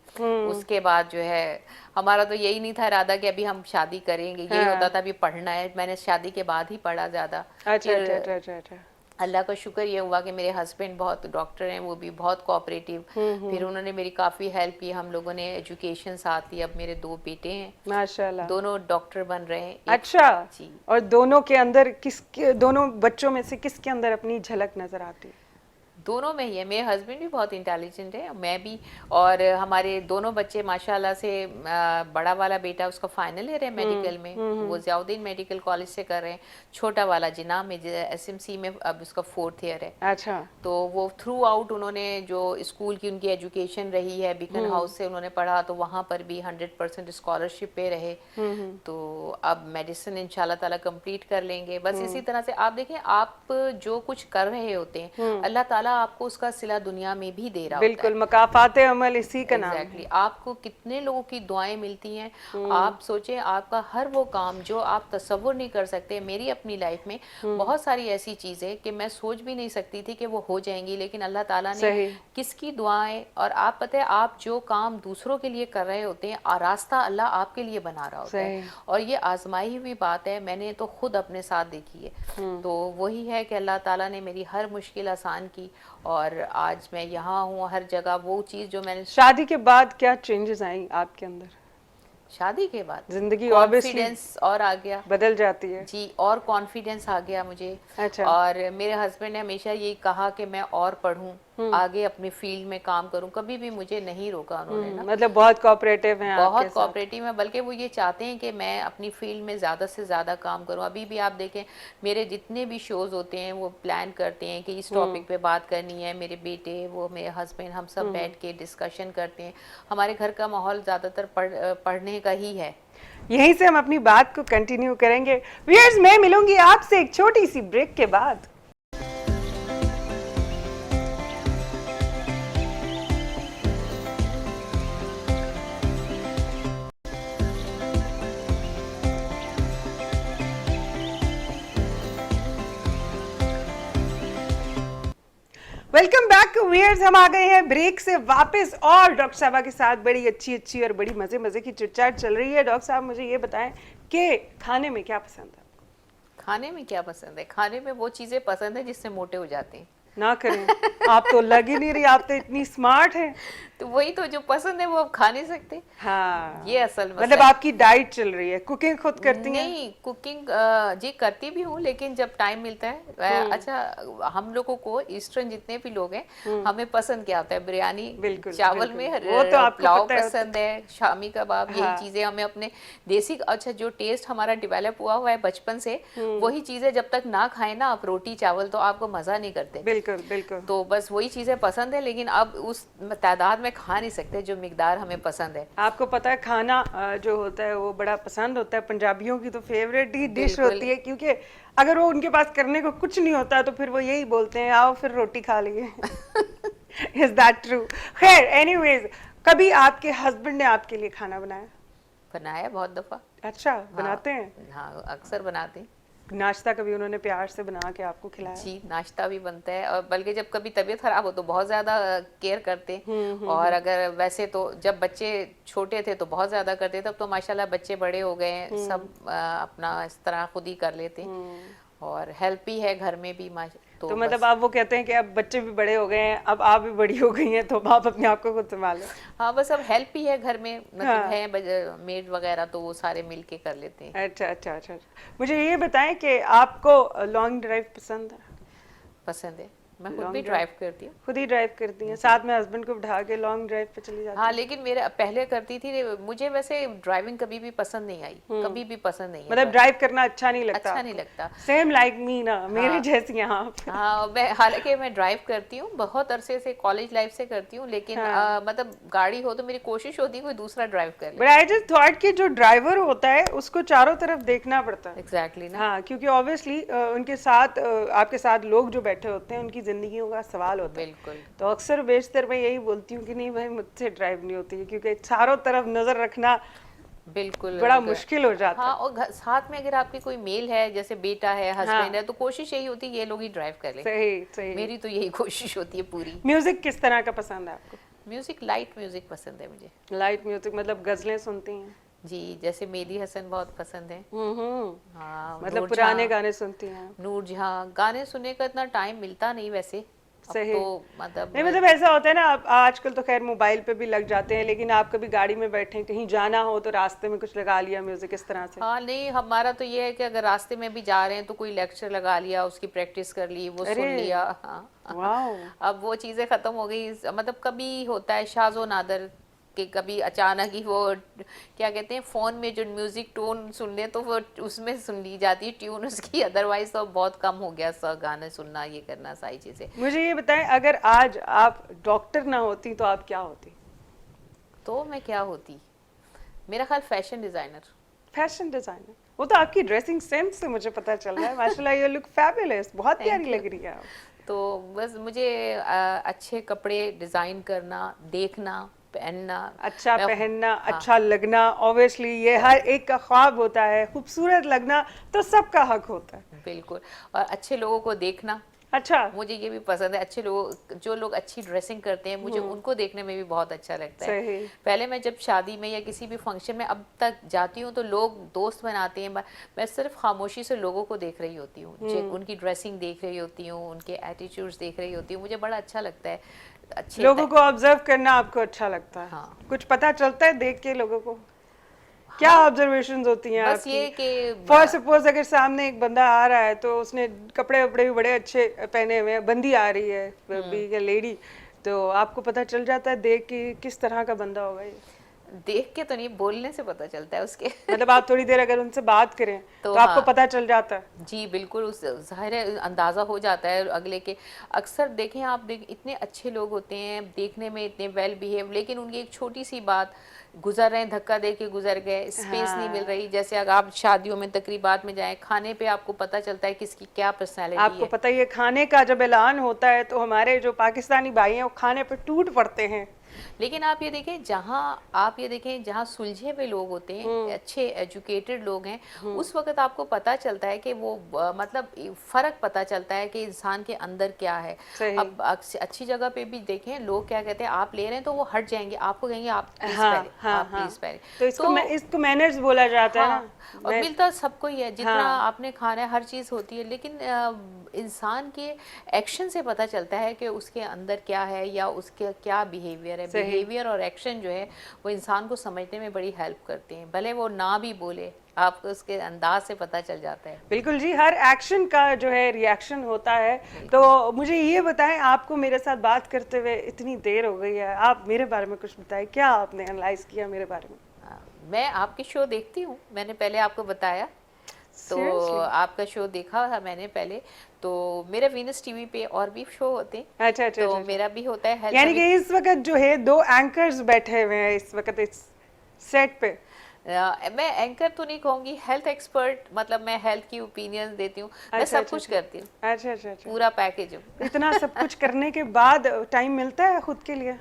उसके बाद जो है हमारा तो यही नहीं था इरादा कि अभी हम शादी करेंगे, यही होता था अभी पढ़ना है। मैंने शादी के बाद ही पढ़ा ज्यादा। अच्छा। अल्लाह का शुक्र ये हुआ कि मेरे हस्बैंड बहुत डॉक्टर हैं, वो भी बहुत कोऑपरेटिव। फिर उन्होंने मेरी काफ़ी हेल्प की, हम लोगों ने एजुकेशन साथ दी। अब मेरे 2 बेटे हैं माशाल्लाह, दोनों डॉक्टर बन रहे हैं। अच्छा जी। और दोनों के अंदर दोनों बच्चों में से किसके अंदर अपनी झलक नजर आती है? दोनों में ही है। मेरे हस्बैंड भी बहुत इंटेलिजेंट है, मैं भी, और हमारे दोनों बच्चे माशाल्लाह से। बड़ा वाला बेटा उसका फाइनल ईयर है मेडिकल में, वो ज़ियाउद्दीन मेडिकल कॉलेज से कर रहे हैं। छोटा वाला जिना में SMC में अब उसका 4th ईयर है। अच्छा। तो वो थ्रू आउट उन्होंने जो स्कूल की उनकी एजुकेशन रही है, बिकन हाउस से उन्होंने पढ़ा, तो वहाँ पर भी 100% स्कॉलरशिप पे रहे। तो अब मेडिसिन इंशाल्लाह ताला कंप्लीट कर लेंगे। बस इसी तरह से आप देखें, आप जो कुछ कर रहे होते हैं अल्लाह ताला अल्लाह आपको उसका सिला दुनिया में भी दे रहा होता है। बिल्कुल, मकाफाते अमल इसी का नाम है। एग्जैक्टली आपको कितने लोगों की दुआएं मिलती हैं। आप सोचें आपका हर वो काम जो आप तसव्वुर नहीं कर सकते। मेरी अपनी लाइफ में बहुत सारी ऐसी चीज़ें कि मैं सोच भी नहीं सकती थी कि वो हो जाएंगी, लेकिन अल्लाह ताला ने सही। किसकी दुआएं, और आप पता है आप जो काम दूसरों के लिए कर रहे होते हैं रास्ता अल्लाह आपके लिए बना रहा होता है। सही। और ये आजमाई हुई बात है, मैंने तो खुद अपने साथ देखी है। तो वही है कि अल्लाह ताला ने मेरी हर मुश्किल आसान की और आज मैं यहाँ हूँ। हर जगह वो चीज़ जो मैंने शादी के बाद क्या चेंजेस आई आपके अंदर? शादी के बाद जिंदगी ऑब्वियसली कॉन्फिडेंस और आ गया बदल जाती है। जी, और कॉन्फिडेंस आ गया मुझे। अच्छा। और मेरे हस्बैंड ने हमेशा यही कहा कि मैं और पढूं, आगे अपनी फील्ड में काम करूं। कभी भी मुझे नहीं रोका उन्होंने ना। मतलब बहुत कोऑपरेटिव हैं आपके बहुत साथ। कोऑपरेटिव है, बल्कि वो ये चाहते हैं कि मैं अपनी फील्ड में ज़्यादा से ज़्यादा काम करूं। अभी भी आप देखें मेरे जितने भी शोज़ होते हैं वो प्लान करते हैं कि इस टॉपिक पे बात करनी है। मेरे बेटे, वो मेरे हस्बैंड, हम सब बैठ के डिस्कशन करते हैं। हमारे घर का माहौल ज़्यादातर पढ़ने का ही है। यहीं से हम अपनी बात को कंटिन्यू करेंगे। व्यूअर्स, मैं मिलूंगी आपसे एक छोटी सी ब्रेक के बाद। वेलकम बैक व्यूअर्स, हम आ गए हैं ब्रेक से वापस और डॉक्टर साहबा के साथ बड़ी अच्छी और बड़ी मजे मजे की चिटचाट चल रही है। डॉक्टर साहब, मुझे ये बताएं कि खाने में क्या पसंद है आपको? खाने में क्या पसंद है? खाने में वो चीज़ें पसंद है जिससे मोटे हो जाते हैं। ना करें, आप तो लग ही नहीं रही, आप तो इतनी स्मार्ट हैं। तो वही तो, जो पसंद है वो आप खा नहीं सकते। हाँ, ये असल मसला मतलब है। आपकी डाइट चल रही है। कुकिंग खुद करती हैं? नहीं, कुकिंग जी करती भी हूँ, लेकिन जब टाइम मिलता है। अच्छा, हम लोगों को ईस्टर्न जितने भी लोग हैं, हमें पसंद क्या होता है? बिरयानी, बिल्कुल, चावल बिल्कुल। में वो तो आपको पुलाव पता है। पसंद है, शामी कबाब, हाँ। यही चीजें हमें अपने देसी। अच्छा, जो टेस्ट हमारा डेवलप हुआ है बचपन से, वही चीजें जब तक ना खाएं ना आप रोटी चावल, तो आपको मजा नहीं करते। बिल्कुल बिल्कुल। तो बस वही चीजें पसंद है, लेकिन अब उस तादाद में खा नहीं सकते जो मिकदार हमें पसंद है। आपको पता है खाना जो होता है वो बड़ा पसंद होता है। पंजाबियों की तो फेवरेट ही डिश बिल्कुल। होती है, क्योंकि अगर वो उनके पास करने को कुछ नहीं होता है तो फिर वो यही बोलते हैं आओ फिर रोटी खा लिए। Is that true? खैर, एनीवेज, कभी आपके हस्बैंड ने आपके लिए खाना बनाया? बनाया बहुत दफा। अच्छा, बनाते हैं? हाँ, अक्सर बनाते हैं। नाश्ता कभी उन्होंने प्यार से बना के आपको खिलाया? जी, नाश्ता भी बनता है, और बल्कि जब कभी तबीयत खराब हो तो बहुत ज्यादा केयर करते हैं। और अगर वैसे तो जब बच्चे छोटे थे तो बहुत ज्यादा करते, तब तो माशाल्लाह बच्चे बड़े हो गए हैं, सब अपना इस तरह खुद ही कर लेते हैं। और हेल्प भी है घर में भी। तो मतलब आप वो कहते हैं कि अब बच्चे भी बड़े हो गए हैं, अब आप भी बड़ी हो गई हैं, तो अब आप अपने आप को खुद संभालो। हाँ, बस अब हेल्प भी है घर में, मतलब हाँ। है मेड वगैरह, तो वो सारे मिल के कर लेते हैं। अच्छा अच्छा अच्छा। मुझे ये बताएं कि आपको लॉन्ग ड्राइव पसंद है? पसंद है, मैं खुद Long भी drive? ड्राइव करती हूँ। खुद ही ड्राइव करती हैं? साथ में हस्बैंड को बिठा के लॉन्ग ड्राइव पे चली जाती हाँ, हैं? लेकिन मेरा पहले करती थी। मुझे वैसे ड्राइविंग कभी भी पसंद नहीं आई, कभी भी पसंद नहीं है। मतलब ड्राइव करना अच्छा नहीं लगता? अच्छा नहीं लगता। सेम लाइक मी ना, मेरे हाँ। जैसी हैं आप। हाँ, हालांकि मैं ड्राइव करती हूँ, बहुत अरसे से, कॉलेज लाइफ से करती हूँ, लेकिन हाँ। मतलब गाड़ी हो तो मेरी कोशिश होती है कोई दूसरा ड्राइव कर ले। बट आई जस्ट थॉट कि जो ड्राइवर होता है उसको चारों तरफ देखना पड़ता है। एग्जैक्टली ना। हाँ, क्योंकि ऑब्वियसली उनके साथ आपके साथ लोग जो बैठे होते हैं उनकी जिंदगियों का सवाल होता है। बिल्कुल। तो अक्सर बेशतर मैं यही बोलती हूँ कि नहीं भाई, मुझसे ड्राइव नहीं होती है, क्योंकि चारों तरफ नजर रखना बिल्कुल बड़ा मुश्किल हो जाता है। हाँ, और साथ में अगर आपकी कोई मेल है, जैसे बेटा है, हस्बैंड है, तो कोशिश यही होती है ये लोग ही ड्राइव कर ले। सही सही। मेरी तो यही कोशिश होती है पूरी। म्यूजिक किस तरह का पसंद है आपको? म्यूजिक, लाइट म्यूजिक पसंद है मुझे। लाइट म्यूजिक मतलब गजलें सुनती हैं? जी, जैसे मेहदी हसन बहुत पसंद है। हाँ, मतलब पुराने गाने सुनती हैं? नूर जहाँ। गाने सुनने का इतना टाइम मिलता नहीं वैसे। अब सही। तो मतलब नहीं, मतलब ऐसा होता है ना, अब आजकल तो खैर मोबाइल पे भी लग जाते हैं, लेकिन आप कभी गाड़ी में बैठे कहीं जाना हो तो रास्ते में कुछ लगा लिया म्यूजिक, इस तरह से? हाँ, नहीं, हमारा तो ये है कि अगर रास्ते में भी जा रहे हैं तो कोई लेक्चर लगा लिया, उसकी प्रैक्टिस कर ली, वो सुन लिया। हाँ। वाओ। अब वो चीजें खत्म हो गई। मतलब कभी होता है शाज़ो नादर कि कभी अचानक ही वो क्या कहते हैं, फोन में जो म्यूजिक टोन सुन ले तो वो उसमें सुन ली जाती है ट्यून उसकी। अदरवाइज तो बहुत कम हो गया सब गाने सुनना, ये करना, सारी चीजें। मुझे ये बताएं, अगर आज आप डॉक्टर ना होती तो आप क्या होती? तो मैं क्या होती? मेरा ख्याल फैशन डिजाइनर। Fashion designer? वो तो आपकी ड्रेसिंग सेंस से मुझे पता चल रहा है। माशाल्लाह, यू लुक फैबुलस, बहुत प्यारी लग रही है आप। तो बस मुझे अच्छे कपड़े डिजाइन करना, देखना, पहनना, अच्छा मैं पहनना, हाँ अच्छा लगना, ऑब्वियसली ये हर एक का ख्वाब होता है। खूबसूरत लगना तो सबका हक होता है। बिल्कुल। और अच्छे लोगों को देखना, अच्छा। मुझे ये भी पसंद है। अच्छे लोग, जो लोग अच्छी ड्रेसिंग करते हैं, मुझे उनको देखने में भी बहुत अच्छा लगता है। सही। पहले मैं जब शादी में या किसी भी फंक्शन में अब तक जाती हूँ तो लोग दोस्त बनाते हैं, मैं सिर्फ खामोशी से लोगों को देख रही होती हूँ, उनकी ड्रेसिंग देख रही होती हूँ, उनके एटीट्यूड्स देख रही होती हूँ। मुझे बड़ा अच्छा लगता है। अच्छे लोगों को ऑब्जर्व करना आपको अच्छा लगता है? हाँ कुछ पता चलता है देख के लोगों को? क्या हाँ, ऑब्जर्वेशंस होती हैं बस आपकी? ये कि फॉर सपोज अगर सामने एक बंदा आ रहा है तो उसने कपड़े वपड़े भी बड़े अच्छे पहने हुए हैं, बंदी आ रही है, बीइंग लेडी, तो आपको पता चल जाता है देख के किस तरह का बंदा होगा ये? देख के तो नहीं, बोलने से पता चलता है उसके। मतलब आप थोड़ी देर अगर उनसे बात करें तो तो आपको हाँ पता चल जाता है? जी बिल्कुल, उस ज़ाहिर है अंदाज़ा हो जाता है अगले के। अक्सर देखें आप, इतने अच्छे लोग होते हैं, देखने में इतने वेल बिहेव, लेकिन उनकी एक छोटी सी बात, गुजर रहे हैं, धक्का दे के गुजर गए, स्पेस नहीं मिल हाँ, रही। जैसे अगर आप शादियों में तकरीबात में जाएं, खाने पे आपको पता चलता है किसकी क्या पर्सनैलिटी आपको है। पता ही है खाने का जब ऐलान होता है तो हमारे जो पाकिस्तानी भाई हैं वो खाने पे टूट पड़ते हैं। लेकिन आप ये देखें, जहाँ सुलझे हुए लोग होते हैं, अच्छे एजुकेटेड लोग हैं, उस वक्त आपको पता चलता है कि वो मतलब फ़र्क पता चलता है कि इंसान के अंदर क्या है। सही। अब अच्छी जगह पे भी देखें, लोग क्या कहते हैं, आप ले रहे हैं तो वो हट जाएंगे, आपको कहेंगे आप प्लीज़ हाँ पहले, हाँ आप हाँ। प्लीज़ पहले। तो तो इसको मैनर्स बोला जाता है ना। हाँ, और मैं मिलता सबको ही है, जितना हाँ आपने खाना है हर चीज़ होती है, लेकिन इंसान के एक्शन से पता चलता है कि उसके अंदर क्या है या उसके क्या बिहेवियर है। सही। बिहेवियर और एक्शन जो है वो इंसान को समझने में बड़ी हेल्प करते हैं, भले वो ना भी बोले, आपको उसके अंदाज से पता चल जाता है। बिल्कुल जी, हर एक्शन का जो है रिएक्शन होता है। बिल्कुल। तो मुझे ये बताएं, आपको मेरे साथ बात करते हुए इतनी देर हो गई है, आप मेरे बारे में कुछ बताएं, क्या आपने एनालाइज किया मेरे बारे में? मैं आपकी शो देखती हूँ, मैंने पहले आपको बताया। तो सीरियसली? आपका शो देखा था मैंने पहले। तो मेरे वीनस टीवी पे और भी शो होते हैं, अच्छा अच्छा अच्छा तो अच्छा। मेरा भी होता है हेल्थ। यानी कि इस वक्त जो है दो एंकर्स बैठे हुए हैं इस वक्त इस सेट पे? मैं एंकर तो नहीं कहूँगी, हेल्थ एक्सपर्ट, मतलब मैं हेल्थ की ओपिनियंस देती हूँ, मैं अच्छा सब अच्छा कुछ अच्छा करती हूँ, अच्छा अच्छा अच्छा। पूरा पैकेज हूँ। इतना सब कुछ करने के बाद टाइम मिलता है खुद के लिए?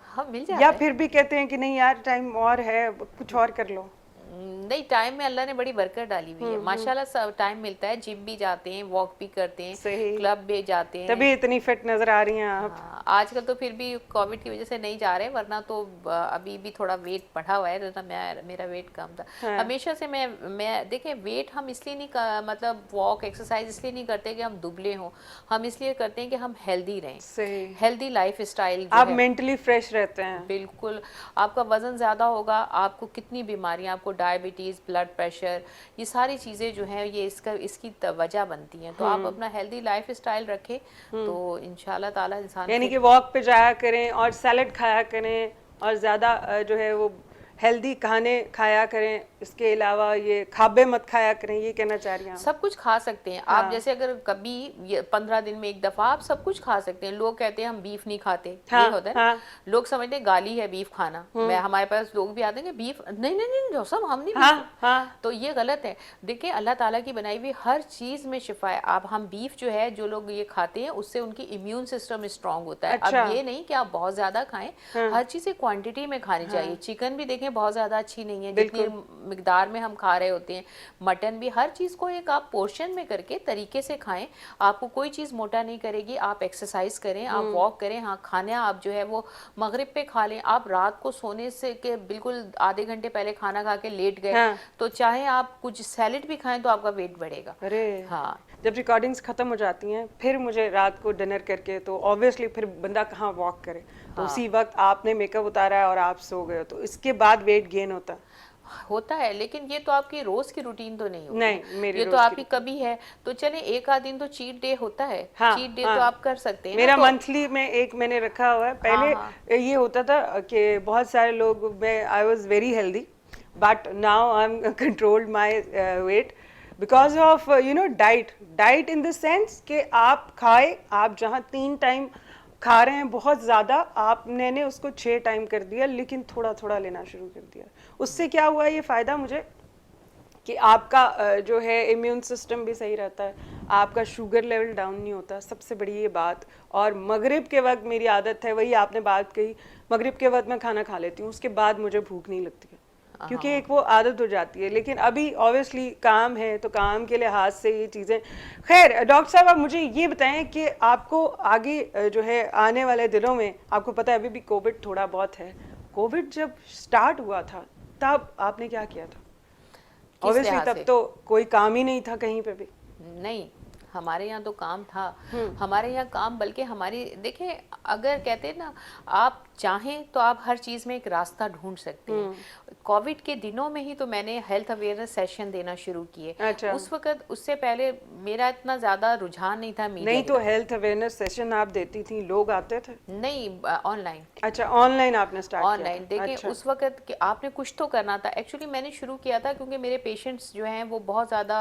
हाँ, मिल या जाता है। फिर भी कहते हैं कि नहीं यार टाइम और है, कुछ और कर लो? नहीं, टाइम में अल्लाह ने बड़ी बरकत डाली हुई है हम्म। माशाल्लाह। सब टाइम मिलता है, जिम भी जाते हैं, वॉक भी करते हैं, सही। क्लब भी जाते हैं। तभी इतनी फिट नजर आ रही हैं आप। हाँ, आजकल तो फिर भी कोविड की वजह से नहीं जा रहे, वरना तो अभी भी थोड़ा वेट बढ़ा हुआ है, वरना मेरा वेट कम था हाँ। हमेशा से। मैं देखें, वेट हम इसलिए नहीं मतलब वॉक एक्सरसाइज इसलिए नहीं करते कि हम दुबले हों, हम इसलिए करते हैं कि हम हेल्दी रहें, सही। हेल्दी लाइफ स्टाइल जो आप है। मेंटली फ्रेश रहते हैं। बिल्कुल। आपका वज़न ज़्यादा होगा, आपको कितनी बीमारियां, आपको डायबिटीज़, ब्लड प्रेशर, ये सारी चीज़ें जो हैं ये इसकी वजह बनती हैं। तो आप अपना हेल्दी लाइफ स्टाइल रखें तो इंशाल्लाह ताला इंसान यानी कि फिट। वॉक पे जाया करें और सैलेड खाया करें और ज़्यादा जो है वो हेल्दी खाने खाया करें, इसके अलावा ये खाबे मत खाया करें, ये कहना चाह रही हैं आप? सब कुछ खा सकते हैं आप, हाँ जैसे अगर कभी 15 दिन में एक दफा आप सब कुछ खा सकते हैं। लोग कहते हैं हम बीफ नहीं खाते, ये हाँ होता है ना, हाँ लोग समझते हैं गाली है बीफ खाना। मैं हमारे पास लोग भी आते हैं कि बीफ नहीं नहीं नहीं जो सब हम नहीं हाँ बीफ, हाँ। तो ये गलत है। देखिए, अल्लाह ताला की बनाई हुई हर चीज़ में शिफा है। आप हम बीफ जो है, जो लोग ये खाते हैं उससे उनकी इम्यून सिस्टम स्ट्रांग होता है। अच्छा। अब ये नहीं कि आप बहुत ज़्यादा खाएं, हर चीज़ एक क्वांटिटी में खानी चाहिए। चिकन भी देखें बहुत ज़्यादा अच्छी नहीं है जितनी मिकदार में हम खा रहे होते हैं, मटन भी, हर चीज़ को एक आप पोर्शन में करके तरीके से खाएं, आपको कोई चीज़ मोटा नहीं करेगी। आप एक्सरसाइज करें, आप वॉक करें, हाँ खाना आप जो है वो मगरिब पे खा लें। आप रात को सोने से के बिल्कुल आधे घंटे पहले खाना खा के लेट गए हाँ। तो चाहे आप कुछ सैलेड भी खाएं तो आपका वेट बढ़ेगा। अरे हाँ, जब रिकॉर्डिंग्स खत्म हो जाती हैं फिर मुझे रात को डिनर करके, तो ऑब्वियसली फिर बंदा कहाँ वॉक करे, तो उसी वक्त आपने मेकअप उतारा है और आप सो गए हो, तो इसके बाद वेट गेन होता है, लेकिन ये तो आपकी रोज की रूटीन तो नहीं होती नहीं, ना। मेरी ये तो रोज की आपकी कभी है तो चले, एक आध दिन तो चीट डे होता है, हाँ चीट डे हाँ। तो आप कर सकते हैं मेरा ना। तो मंथली में एक मैंने रखा हुआ है। हाँ पहले हाँ ये होता था कि बहुत सारे लोग, मैं I was very healthy but now I am controlled my weight because of diet in the sense कि आप खाए, आप जहाँ 3 टाइम खा रहे हैं बहुत ज़्यादा, आपने ने उसको 6 टाइम कर दिया, लेकिन थोड़ा थोड़ा लेना शुरू कर दिया। उससे क्या हुआ ये फ़ायदा मुझे कि आपका जो है इम्यून सिस्टम भी सही रहता है, आपका शुगर लेवल डाउन नहीं होता, सबसे बड़ी ये बात। और मगरिब के वक्त मेरी आदत है, वही आपने बात कही, मगरिब के वक्त मैं खाना खा लेती हूँ, उसके बाद मुझे भूख नहीं लगती है, क्योंकि एक वो आदत हो जाती है। लेकिन अभी ऑब्वियसली काम है, तो काम के लिहाज से ये चीज़ें। खैर डॉक्टर साहब, आप मुझे ये बताएं कि आपको आगे जो है आने वाले दिनों में, आपको पता है अभी भी कोविड थोड़ा बहुत है, कोविड जब स्टार्ट हुआ था तब आपने क्या किया था? ऑब्वियसली तब तो कोई काम ही नहीं था कहीं पे भी। नहीं, हमारे यहाँ तो काम था। हमारे यहाँ काम, बल्कि हमारी, देखिए अगर कहते हैं ना, आप चाहें तो आप हर चीज़ में एक रास्ता ढूंढ सकते हैं। कोविड के दिनों में ही तो मैंने हेल्थ अवेयरनेस सेशन देना शुरू किए। अच्छा। उस वक्त, उससे पहले मेरा इतना ज़्यादा रुझान नहीं था मीडिया। नहीं तो हेल्थ अवेयरनेस सेशन आप देती थी, लोग आते थे? नहीं, ऑनलाइन। अच्छा, ऑनलाइन आपने स्टार्ट किया? ऑनलाइन। देखिए अच्छा। उस वक्त कि आपने कुछ तो करना था। एक्चुअली मैंने शुरू किया था क्योंकि मेरे पेशेंट्स जो हैं वो बहुत ज़्यादा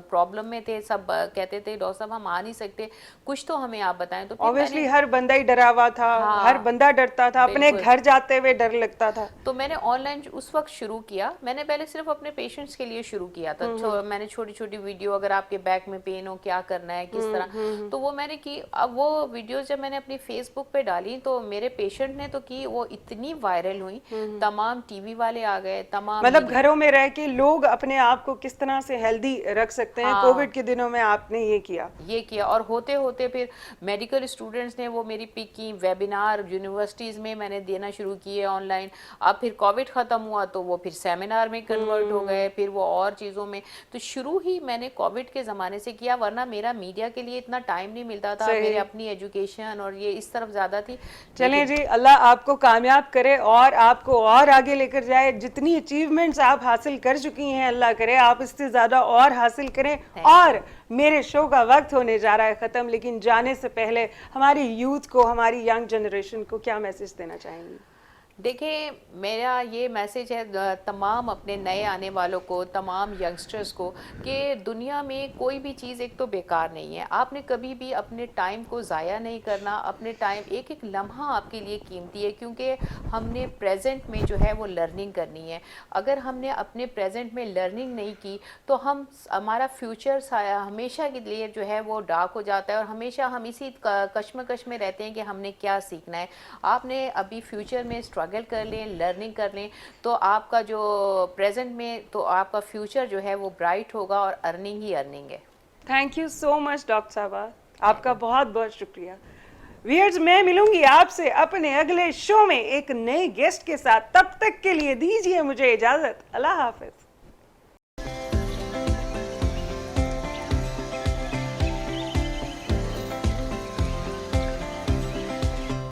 प्रॉब्लम में थे। सब कहते थे डॉक्टर साहब हम आ नहीं सकते, कुछ तो हमें आप बताएं। तो ऑब्वियसली हर बंदा ही डरा हुआ था। हाँ, हर बंदा डरता था, अपने घर जाते हुए डर लगता था। तो मैंने ऑनलाइन उस वक्त शुरू किया। मैंने पहले सिर्फ अपने पेशेंट्स के लिए शुरू किया था। मैंने छोटी छोटी वीडियो, अगर आपके बैक में पेन हो क्या करना है, किस तरह, तो वो मैंने की। अब वो वीडियोस जब मैंने अपनी फेसबुक पे डाली तो मेरे पेशेंट ने तो की, वो इतनी वायरल हुई, तमाम टीवी वाले आ गए, तमाम मतलब घरों में रह के लोग अपने आप को किस तरह से हेल्दी रख सकते हैं। कोविड के दिनों में आपने ये किया। और होते होते फिर मेडिकल स्टूडेंट्स ने वो मेरी पिक की, वेबिनार यूनिवर्सिटीज़ में मैंने देना शुरू किए ऑनलाइन। अब फिर कोविड ख़त्म हुआ तो वो फिर सेमिनार में कन्वर्ट हो गए, फिर वो और चीज़ों में। तो शुरू ही मैंने कोविड के ज़माने से किया, वरना मेरा मीडिया के लिए इतना टाइम नहीं मिलता था। मेरे अपनी एजुकेशन और ये इस तरफ ज़्यादा थी। चलें जी, अल्लाह आपको कामयाब करे और आपको और आगे लेकर जाए। जितनी अचीवमेंट्स आप हासिल कर चुकी हैं, अल्लाह करे आप इससे ज़्यादा और हासिल करें। और मेरे शो का वक्त होने जा रहा है ख़त्म, लेकिन जाने से पहले हमारी यूथ को, हमारी यंग जनरेशन को क्या मैसेज देना चाहेंगी? देखिए मेरा ये मैसेज है तमाम अपने नए आने वालों को, तमाम यंगस्टर्स को, कि दुनिया में कोई भी चीज़ एक तो बेकार नहीं है। आपने कभी भी अपने टाइम को ज़ाया नहीं करना। अपने टाइम, एक एक लम्हा आपके लिए कीमती है, क्योंकि हमने प्रेजेंट में जो है वो लर्निंग करनी है। अगर हमने अपने प्रेजेंट में लर्निंग नहीं की तो हमारा फ्यूचर हमेशा के लिए जो है वो डार्क हो जाता है, और हमेशा हम इसी कश्मकश में रहते हैं कि हमने क्या सीखना है। आपने अभी फ्यूचर में स्ट्रगल कर लें, लर्निंग कर लें, तो आपका जो प्रेजेंट में, तो आपका फ्यूचर जो है वो ब्राइट होगा, और अर्निंग ही अर्निंग है। Thank you so much doctor साहबा, आपका बहुत बहुत शुक्रिया। व्यूअर्स, मैं मिलूंगी आपसे अपने अगले शो में एक नए गेस्ट के साथ। तब तक के लिए दीजिए मुझे इजाजत। अल्लाह हाफिज।